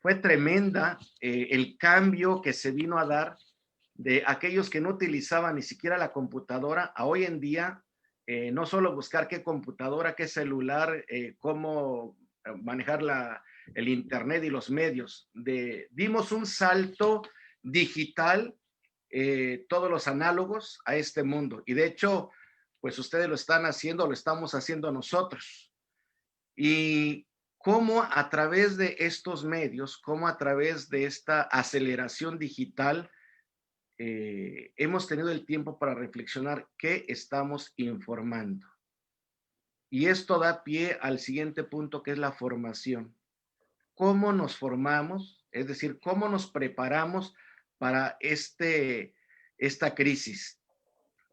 fue tremenda el cambio que se vino a dar de aquellos que no utilizaban ni siquiera la computadora a hoy en día, no solo buscar qué computadora, qué celular, cómo manejar el internet y los medios. Dimos un salto digital, todos los análogos, a este mundo. Y de hecho, pues ustedes lo están haciendo, lo estamos haciendo nosotros. Y cómo a través de estos medios, cómo a través de esta aceleración digital, hemos tenido el tiempo para reflexionar qué estamos informando. Y esto da pie al siguiente punto, que es la formación. ¿Cómo nos formamos? Es decir, ¿cómo nos preparamos para esta crisis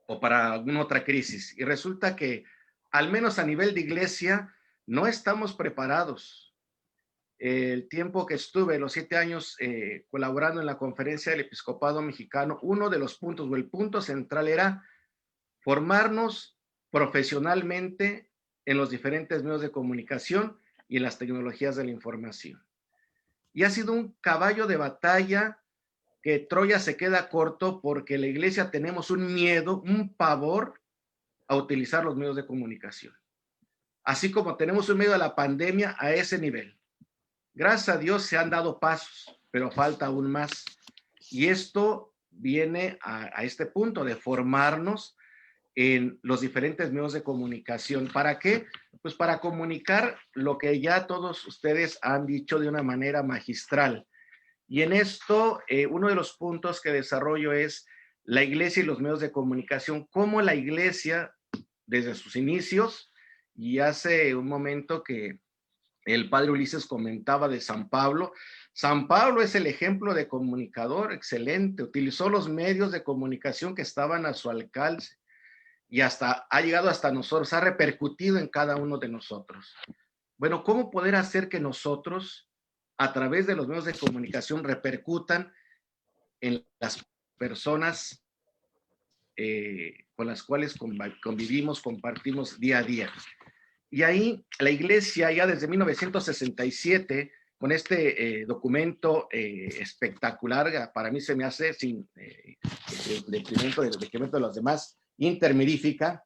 o para alguna otra crisis? Y resulta que, al menos a nivel de iglesia, no estamos preparados. El tiempo que estuve, los 7 años colaborando en la Conferencia del Episcopado Mexicano, uno de los puntos, o el punto central, era formarnos profesionalmente en los diferentes medios de comunicación y en las tecnologías de la información. Y ha sido un caballo de batalla que Troya se queda corto, porque la iglesia tenemos un miedo, un pavor a utilizar los medios de comunicación. Así como tenemos un miedo a la pandemia, a ese nivel. Gracias a Dios se han dado pasos, pero falta aún más. Y esto viene a este punto de formarnos en los diferentes medios de comunicación. ¿Para qué? Pues para comunicar lo que ya todos ustedes han dicho de una manera magistral. Y en esto, uno de los puntos que desarrollo es la iglesia y los medios de comunicación. Cómo la iglesia, desde sus inicios, y hace un momento que el padre Ulises comentaba de San Pablo. San Pablo es el ejemplo de comunicador excelente, utilizó los medios de comunicación que estaban a su alcance y ha llegado hasta nosotros, ha repercutido en cada uno de nosotros. Bueno, ¿cómo poder hacer que nosotros, a través de los medios de comunicación, repercutan en las personas con las cuales convivimos, compartimos día a día? Y ahí la iglesia, ya desde 1967, con este documento espectacular, para mí se me hace, sin detrimento de los demás, intermirífica,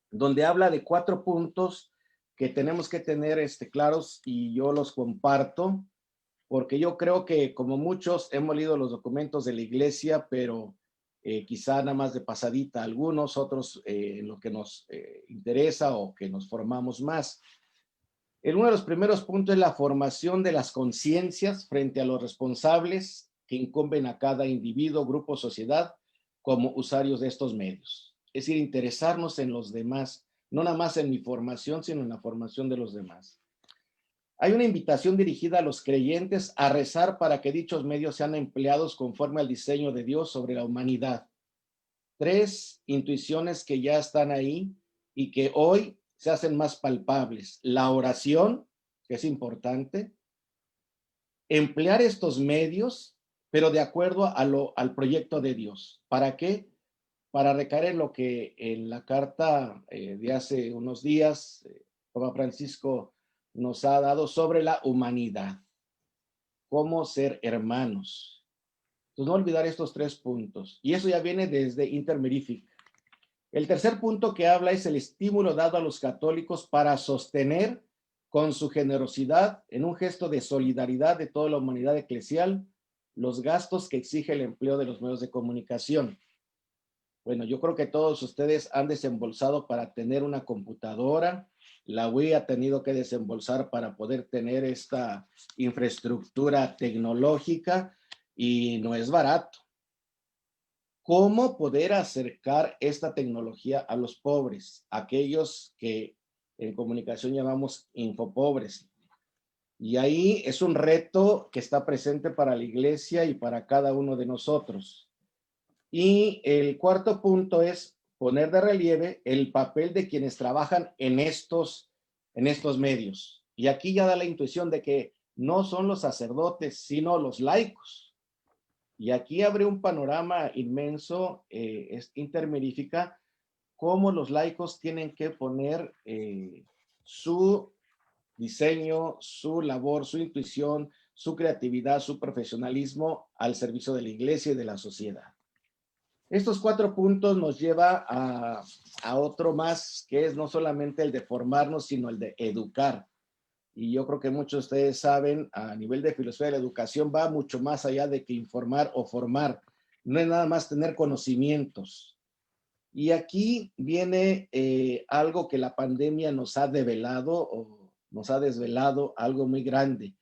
donde habla de 4 puntos que tenemos que tener claros, y yo los comparto, porque yo creo que como muchos hemos leído los documentos de la iglesia, pero quizá nada más de pasadita algunos, otros en lo que nos interesa o que nos formamos más. Uno de los primeros puntos es la formación de las conciencias frente a los responsables que incumben a cada individuo, grupo, sociedad, como usuarios de estos medios. Es decir, interesarnos en los demás, no nada más en mi formación, sino en la formación de los demás. Hay una invitación dirigida a los creyentes a rezar para que dichos medios sean empleados conforme al diseño de Dios sobre la humanidad. 3 intuiciones que ya están ahí y que hoy se hacen más palpables. La oración, que es importante. Emplear estos medios, pero de acuerdo al proyecto de Dios. ¿Para qué? Para recaer en lo que en la carta de hace unos días, Papa Francisco nos ha dado sobre la humanidad, cómo ser hermanos. Entonces, no olvidar estos 3 puntos. Y eso ya viene desde Intermirífica. El tercer punto que habla es el estímulo dado a los católicos para sostener con su generosidad, en un gesto de solidaridad de toda la humanidad eclesial, los gastos que exige el empleo de los medios de comunicación. Bueno, yo creo que todos ustedes han desembolsado para tener una computadora. La UI ha tenido que desembolsar para poder tener esta infraestructura tecnológica y no es barato. ¿Cómo poder acercar esta tecnología a los pobres? Aquellos que en comunicación llamamos infopobres. Y ahí es un reto que está presente para la iglesia y para cada uno de nosotros. Y el cuarto punto es poner de relieve el papel de quienes trabajan en estos medios. Y aquí ya da la intuición de que no son los sacerdotes, sino los laicos. Y aquí abre un panorama inmenso, es Intermirífica, cómo los laicos tienen que poner su diseño, su labor, su intuición, su creatividad, su profesionalismo al servicio de la iglesia y de la sociedad. Estos 4 puntos nos lleva a otro más, que es no solamente el de formarnos, sino el de educar. Y yo creo que muchos de ustedes saben, a nivel de filosofía de la educación va mucho más allá de que informar o formar. No es nada más tener conocimientos. Y aquí viene algo que la pandemia nos ha develado o nos ha desvelado, algo muy grande,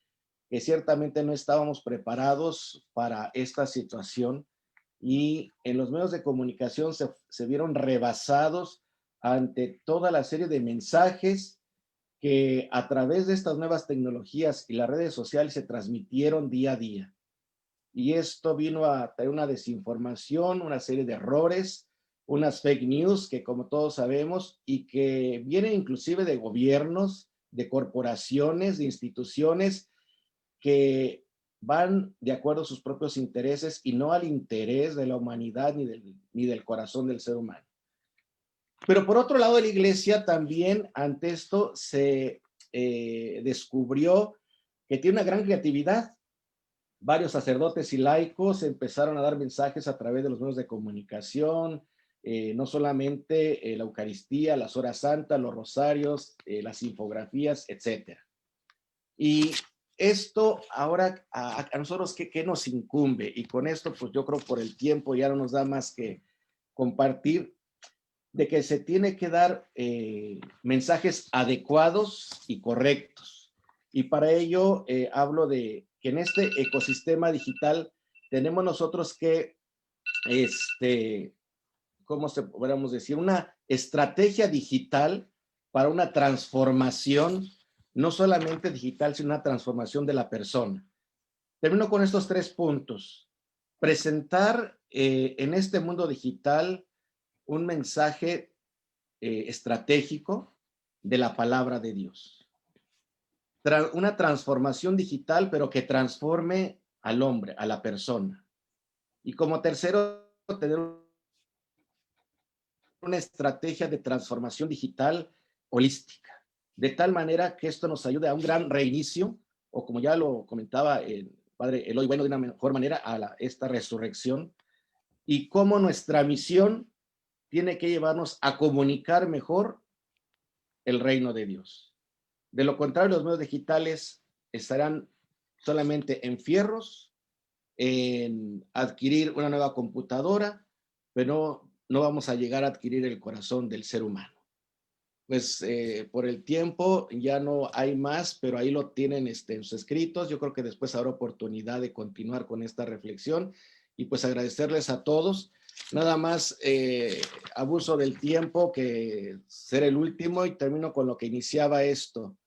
que ciertamente no estábamos preparados para esta situación y en los medios de comunicación se vieron rebasados ante toda la serie de mensajes que a través de estas nuevas tecnologías y las redes sociales se transmitieron día a día. Y esto vino a traer una desinformación, una serie de errores, unas fake news que como todos sabemos y que vienen inclusive de gobiernos, de corporaciones, de instituciones que van de acuerdo a sus propios intereses y no al interés de la humanidad ni del corazón del ser humano. Pero por otro lado, la iglesia también ante esto se descubrió que tiene una gran creatividad. Varios sacerdotes y laicos empezaron a dar mensajes a través de los medios de comunicación, no solamente la Eucaristía, las horas santas, los rosarios, las infografías, etc. Y esto ahora a nosotros, ¿qué nos incumbe? Y con esto, pues yo creo por el tiempo ya no nos da más que compartir de que se tiene que dar mensajes adecuados y correctos. Y para ello hablo de que en este ecosistema digital tenemos nosotros que, ¿cómo se podríamos decir? Una estrategia digital para una transformación, no solamente digital, sino una transformación de la persona. Termino con estos 3 puntos. Presentar en este mundo digital un mensaje estratégico de la palabra de Dios. Una transformación digital, pero que transforme al hombre, a la persona. Y como tercero, tener una estrategia de transformación digital holística, de tal manera que esto nos ayude a un gran reinicio, o como ya lo comentaba el padre Eloy Bueno, de una mejor manera, a esta resurrección, y cómo nuestra misión tiene que llevarnos a comunicar mejor el reino de Dios. De lo contrario, los medios digitales estarán solamente en fierros, en adquirir una nueva computadora, pero no vamos a llegar a adquirir el corazón del ser humano. Pues por el tiempo ya no hay más, pero ahí lo tienen en sus escritos. Yo creo que después habrá oportunidad de continuar con esta reflexión y pues agradecerles a todos. Nada más abuso del tiempo, que será el último, y termino con lo que iniciaba esto.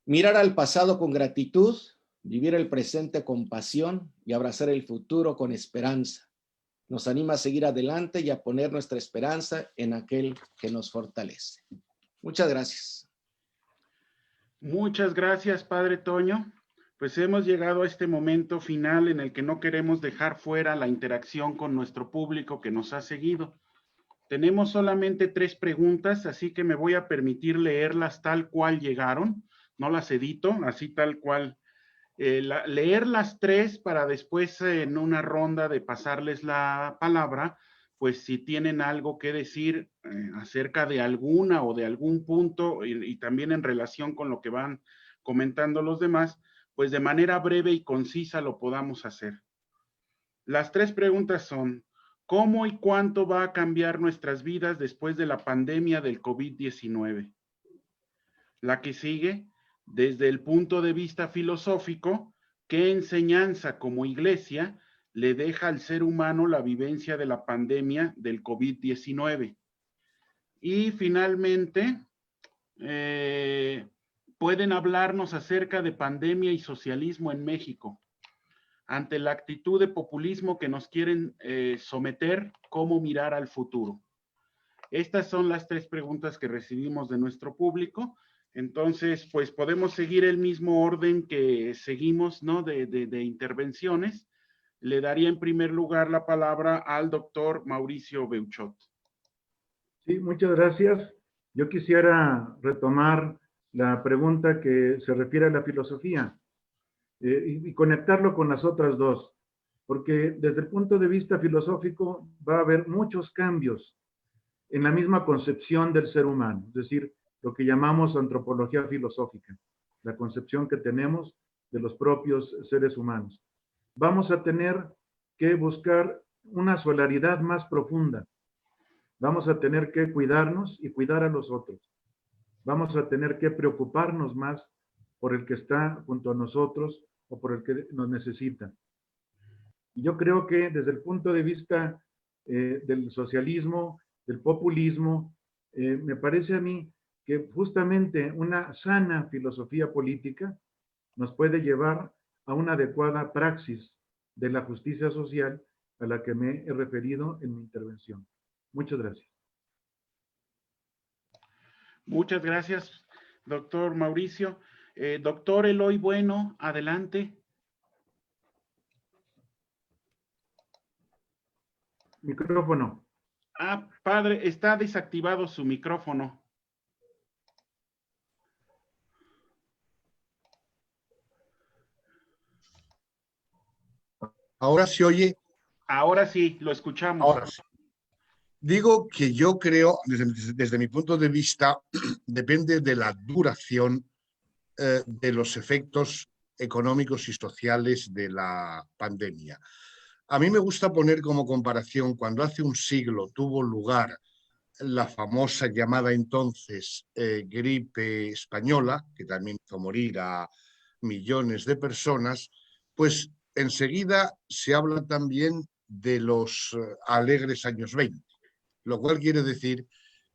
Mirar al pasado con gratitud, vivir el presente con pasión y abrazar el futuro con esperanza. Nos anima a seguir adelante y a poner nuestra esperanza en aquel que nos fortalece. Muchas gracias. Muchas gracias, Padre Toño. Pues hemos llegado a este momento final en el que no queremos dejar fuera la interacción con nuestro público que nos ha seguido. Tenemos solamente 3 preguntas, así que me voy a permitir leerlas tal cual llegaron. No las edito, así tal cual. Leer las 3 para después en una ronda de pasarles la palabra, pues si tienen algo que decir acerca de alguna o de algún punto y también en relación con lo que van comentando los demás, pues de manera breve y concisa lo podamos hacer. Las 3 preguntas son: ¿cómo y cuánto va a cambiar nuestras vidas después de la pandemia del COVID-19? La que sigue: desde el punto de vista filosófico, ¿qué enseñanza como iglesia le deja al ser humano la vivencia de la pandemia del COVID-19? Y finalmente, pueden hablarnos acerca de pandemia y socialismo en México. Ante la actitud de populismo que nos quieren someter, ¿cómo mirar al futuro? Estas son las 3 preguntas que recibimos de nuestro público. Entonces, pues podemos seguir el mismo orden que seguimos, ¿no? de intervenciones. Le daría en primer lugar la palabra al doctor Mauricio Beuchot. Sí, muchas gracias. Yo quisiera retomar la pregunta que se refiere a la filosofía y conectarlo con las otras 2, porque desde el punto de vista filosófico va a haber muchos cambios en la misma concepción del ser humano, es decir, lo que llamamos antropología filosófica, la concepción que tenemos de los propios seres humanos. Vamos a tener que buscar una solidaridad más profunda. Vamos a tener que cuidarnos y cuidar a los otros. Vamos a tener que preocuparnos más por el que está junto a nosotros o por el que nos necesita. Yo creo que desde el punto de vista del socialismo, del populismo, me parece a mí que justamente una sana filosofía política nos puede llevar a una adecuada praxis de la justicia social a la que me he referido en mi intervención. Muchas gracias. Muchas gracias, doctor Mauricio. Doctor Eloy Bueno, adelante. Micrófono. Ah, padre, está desactivado su micrófono. ¿Ahora se oye? Ahora sí, lo escuchamos. Ahora sí. Digo que yo creo, desde mi punto de vista, depende de la duración de los efectos económicos y sociales de la pandemia. A mí me gusta poner como comparación cuando hace un siglo tuvo lugar la famosa llamada entonces gripe española, que también hizo morir a millones de personas, pues enseguida se habla también de los alegres años 20, lo cual quiere decir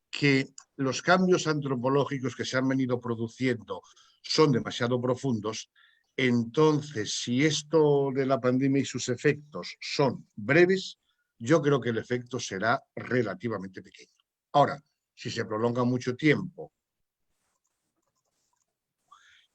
que los cambios antropológicos que se han venido produciendo son demasiado profundos. Entonces, si esto de la pandemia y sus efectos son breves, yo creo que el efecto será relativamente pequeño. Ahora, si se prolonga mucho tiempo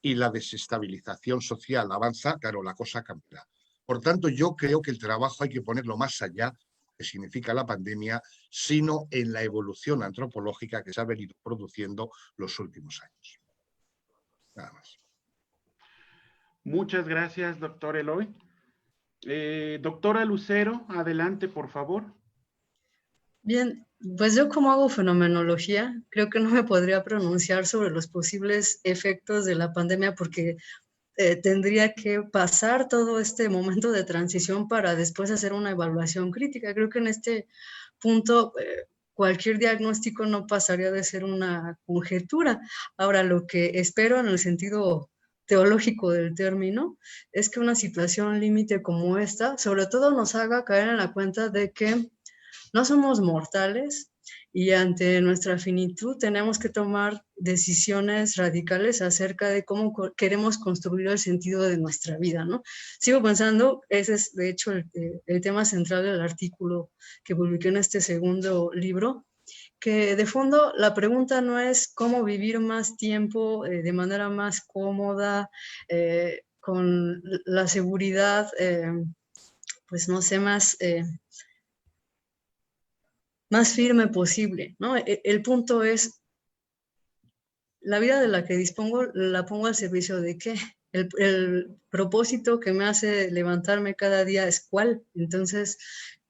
y la desestabilización social avanza, claro, la cosa cambiará. Por tanto, yo creo que el trabajo hay que ponerlo más allá que significa la pandemia, sino en la evolución antropológica que se ha venido produciendo los últimos años. Nada más. Muchas gracias, doctor Eloy. Doctora Lucero, adelante, por favor. Bien, Pues yo como hago fenomenología, creo que no me podría pronunciar sobre los posibles efectos de la pandemia porque tendría que pasar todo este momento de transición para después hacer una evaluación crítica. Creo que en este punto cualquier diagnóstico no pasaría de ser una conjetura. Ahora, lo que espero en el sentido teológico del término es que una situación límite como esta, sobre todo nos haga caer en la cuenta de que no somos mortales y ante nuestra finitud tenemos que tomar decisiones radicales acerca de cómo queremos construir el sentido de nuestra vida, ¿no? Sigo pensando, ese es de hecho el tema central del artículo que publiqué en este segundo libro, que de fondo la pregunta no es cómo vivir más tiempo de manera más cómoda, con la seguridad, pues no sé, más firme posible, ¿no? El punto es, la vida de la que dispongo, la pongo al servicio de qué. El propósito que me hace levantarme cada día es cuál. Entonces,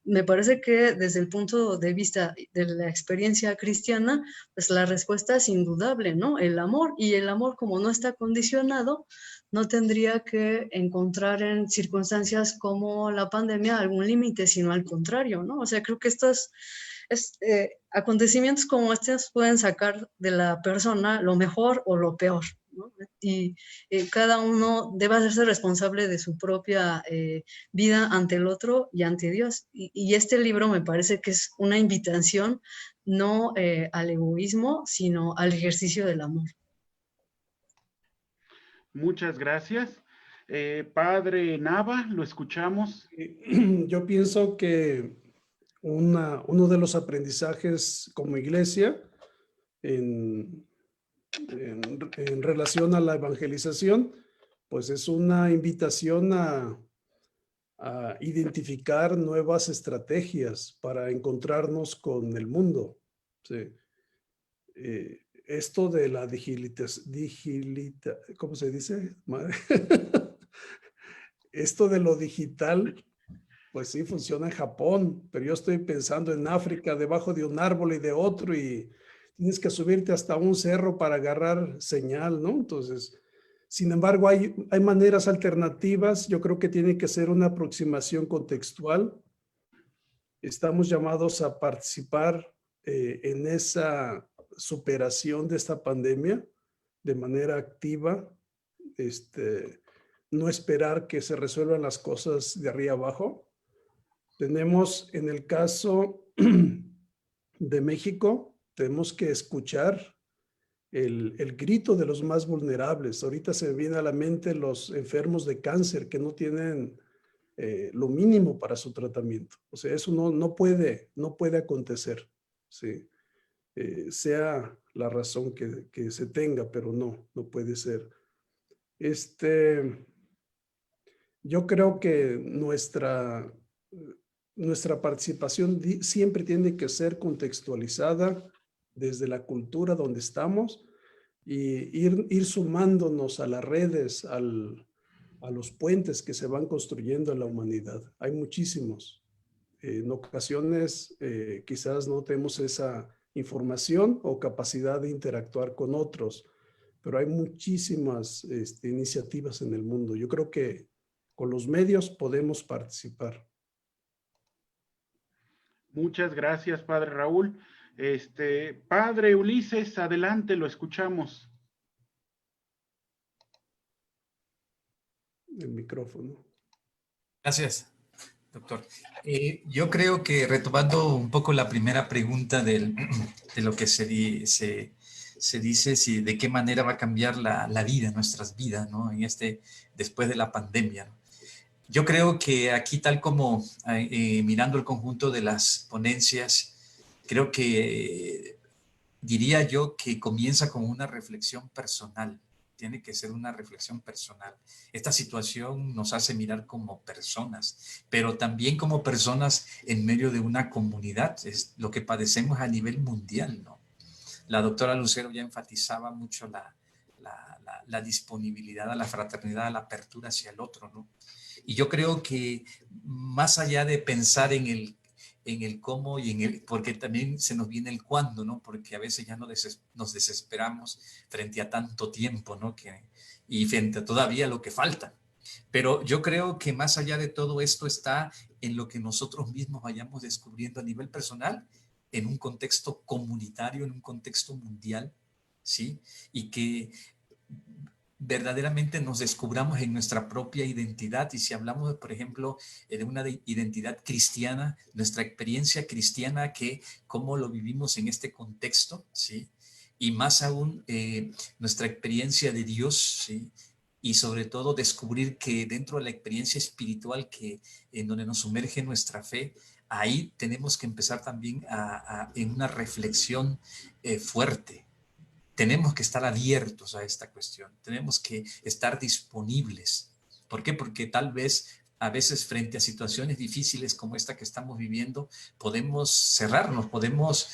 me parece que desde el punto de vista de la experiencia cristiana, pues la respuesta es indudable, ¿no? El amor, y el amor como no está condicionado, no tendría que encontrar en circunstancias como la pandemia algún límite, sino al contrario, ¿no? O sea, creo que estos acontecimientos como estos pueden sacar de la persona lo mejor o lo peor, ¿no? Y cada uno debe hacerse responsable de su propia vida ante el otro y ante Dios. Y este libro me parece que es una invitación no al egoísmo, sino al ejercicio del amor. Muchas gracias. Padre Nava, lo escuchamos. Yo pienso que uno de los aprendizajes como iglesia en relación a la evangelización, pues es una invitación a identificar nuevas estrategias para encontrarnos con el mundo. Sí. Esto de la ¿cómo se dice? Esto de lo digital, pues sí, funciona en Japón, pero yo estoy pensando en África, debajo de un árbol y de otro, y tienes que subirte hasta un cerro para agarrar señal, ¿no? Entonces, sin embargo, hay maneras alternativas. Yo creo que tiene que ser una aproximación contextual. Estamos llamados a participar en esa superación de esta pandemia de manera activa, no esperar que se resuelvan las cosas de arriba abajo. Tenemos en el caso de México, tenemos que escuchar el grito de los más vulnerables. Ahorita se me viene a la mente los enfermos de cáncer que no tienen lo mínimo para su tratamiento. O sea, eso no puede acontecer, ¿sí? Sea la razón que se tenga, pero no puede ser. Yo creo que nuestra participación siempre tiene que ser contextualizada desde la cultura donde estamos y ir sumándonos a las redes, a los puentes que se van construyendo en la humanidad. Hay muchísimos. En ocasiones quizás no tenemos esa información o capacidad de interactuar con otros, pero hay muchísimas iniciativas en el mundo. Yo creo que con los medios podemos participar. Muchas gracias, Padre Raúl. Padre Ulises, adelante, lo escuchamos. El micrófono. Gracias, doctor. Yo creo que retomando un poco la primera pregunta de lo que se dice, si de qué manera va a cambiar la vida, nuestras vidas, ¿no? Después de la pandemia, ¿no? Yo creo que aquí, tal como mirando el conjunto de las ponencias, creo que diría yo que comienza con una reflexión personal. Tiene que ser una reflexión personal. Esta situación nos hace mirar como personas, pero también como personas en medio de una comunidad. Es lo que padecemos a nivel mundial, ¿no? La doctora Lucero ya enfatizaba mucho la disponibilidad a la fraternidad, a la apertura hacia el otro, ¿no? Y yo creo que más allá de pensar en en el cómo y en el, porque también se nos viene el cuándo, ¿no? Porque a veces ya nos desesperamos frente a tanto tiempo, ¿no? Y frente a todavía lo que falta. Pero yo creo que más allá de todo esto está en lo que nosotros mismos vayamos descubriendo a nivel personal, en un contexto comunitario, en un contexto mundial, ¿sí? Y que verdaderamente nos descubramos en nuestra propia identidad. Y si hablamos, por ejemplo, de una identidad cristiana, nuestra experiencia cristiana, que cómo lo vivimos en este contexto, ¿sí? Y más aún nuestra experiencia de Dios, ¿sí? Y sobre todo descubrir que dentro de la experiencia espiritual en donde nos sumerge nuestra fe, ahí tenemos que empezar también en una reflexión fuerte. Tenemos que estar abiertos a esta cuestión, tenemos que estar disponibles. ¿Por qué? Porque tal vez a veces frente a situaciones difíciles como esta que estamos viviendo, podemos cerrarnos, podemos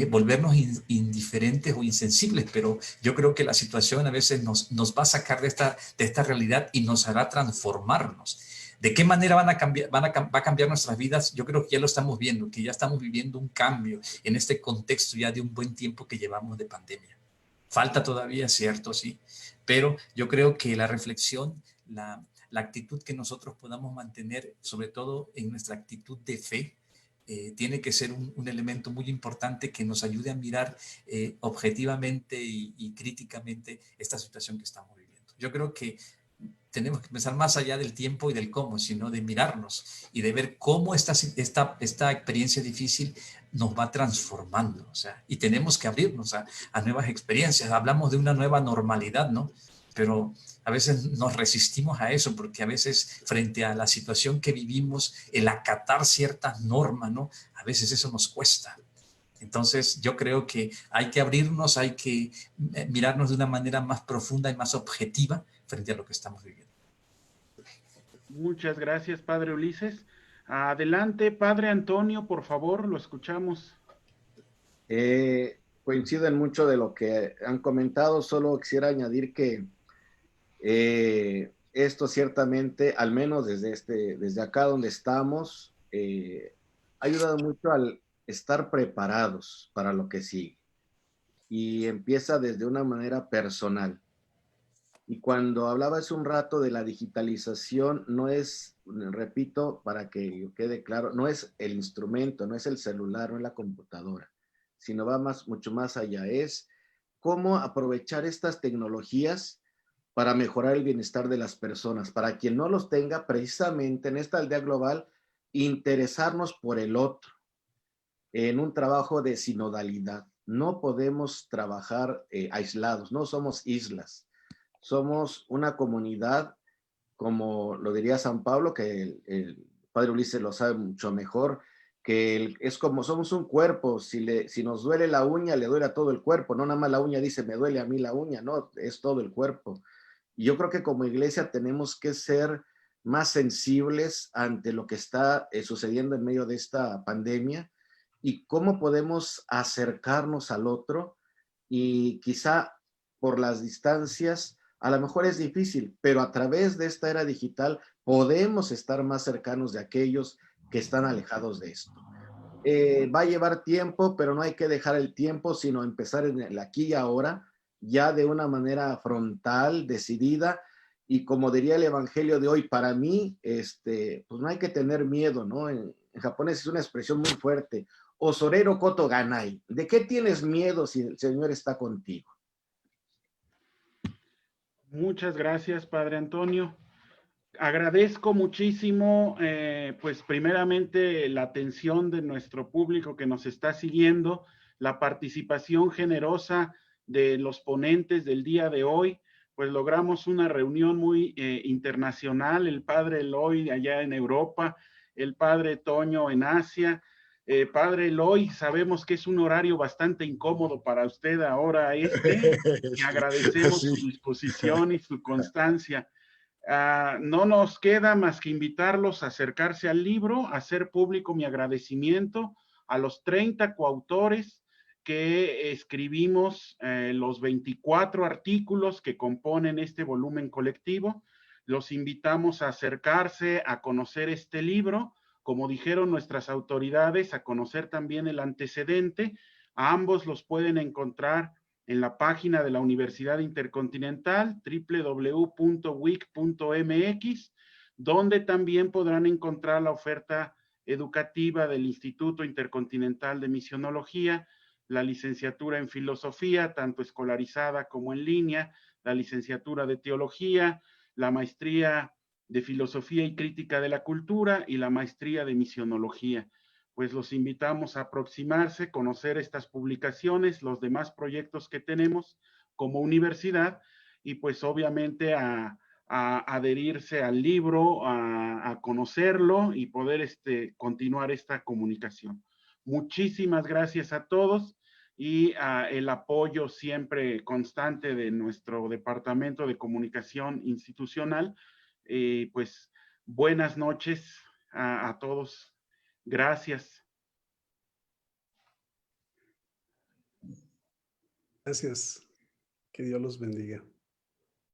volvernos indiferentes o insensibles, pero yo creo que la situación a veces nos va a sacar de esta realidad y nos hará transformarnos. ¿De qué manera va a cambiar nuestras vidas? Yo creo que ya lo estamos viendo, que ya estamos viviendo un cambio en este contexto ya de un buen tiempo que llevamos de pandemia. Falta todavía, cierto, sí, pero yo creo que la reflexión, la actitud que nosotros podamos mantener, sobre todo en nuestra actitud de fe, tiene que ser un elemento muy importante que nos ayude a mirar objetivamente y críticamente esta situación que estamos viviendo. Yo creo que tenemos que pensar más allá del tiempo y del cómo, sino de mirarnos y de ver cómo esta experiencia difícil nos va transformando, o sea, y tenemos que abrirnos a nuevas experiencias. Hablamos de una nueva normalidad, ¿no? Pero a veces nos resistimos a eso, porque a veces frente a la situación que vivimos, el acatar ciertas normas, ¿no? A veces eso nos cuesta. Entonces yo creo que hay que abrirnos, hay que mirarnos de una manera más profunda y más objetiva frente a lo que estamos viviendo. Muchas gracias, Padre Ulises. Adelante, Padre Antonio, por favor, lo escuchamos. Coincido en mucho de lo que han comentado, solo quisiera añadir que esto ciertamente, al menos desde acá donde estamos, ha ayudado mucho al estar preparados para lo que sigue. Y empieza desde una manera personal. Y cuando hablaba hace un rato de la digitalización, no es, repito, para que quede claro, no es el instrumento, no es el celular, no es la computadora, sino va mucho más allá. Es cómo aprovechar estas tecnologías para mejorar el bienestar de las personas. Para quien no los tenga, precisamente en esta aldea global, interesarnos por el otro, en un trabajo de sinodalidad. No podemos trabajar aislados, no somos islas. Somos una comunidad, como lo diría San Pablo, que el Padre Ulises lo sabe mucho mejor, que es como somos un cuerpo. Si nos duele la uña, le duele a todo el cuerpo. No nada más la uña dice, me duele a mí la uña, no, es todo el cuerpo. Y yo creo que como iglesia tenemos que ser más sensibles ante lo que está sucediendo en medio de esta pandemia y cómo podemos acercarnos al otro, y quizá por las distancias a lo mejor es difícil, pero a través de esta era digital podemos estar más cercanos de aquellos que están alejados de esto. Va a llevar tiempo, pero no hay que dejar el tiempo, sino empezar en el aquí y ahora, ya de una manera frontal, decidida. Y como diría el evangelio de hoy, para mí, pues no hay que tener miedo, ¿no? En japonés es una expresión muy fuerte. Osorero koto ganai. ¿De qué tienes miedo si el Señor está contigo? Muchas gracias, Padre Antonio. Agradezco muchísimo, pues primeramente la atención de nuestro público que nos está siguiendo, la participación generosa de los ponentes del día de hoy. Pues logramos una reunión muy internacional, el Padre Eloy allá en Europa, el Padre Toño en Asia. Padre Eloy, sabemos que es un horario bastante incómodo para usted ahora y agradecemos su disposición y su constancia. No nos queda más que invitarlos a acercarse al libro, a hacer público mi agradecimiento a los 30 coautores que escribimos los 24 artículos que componen este volumen colectivo. Los invitamos a acercarse a conocer este libro como dijeron nuestras autoridades, a conocer también el antecedente. A ambos los pueden encontrar en la página de la Universidad Intercontinental, www.wic.mx, donde también podrán encontrar la oferta educativa del Instituto Intercontinental de Misionología, la licenciatura en Filosofía, tanto escolarizada como en línea, la licenciatura de Teología, la maestría de Filosofía y Crítica de la Cultura y la maestría de Misionología. Pues los invitamos a aproximarse, conocer estas publicaciones, los demás proyectos que tenemos como universidad y pues obviamente a adherirse al libro, a conocerlo y poder continuar esta comunicación. Muchísimas gracias a todos y el apoyo siempre constante de nuestro Departamento de Comunicación Institucional. Pues buenas noches a todos. Gracias. Gracias. Que Dios los bendiga.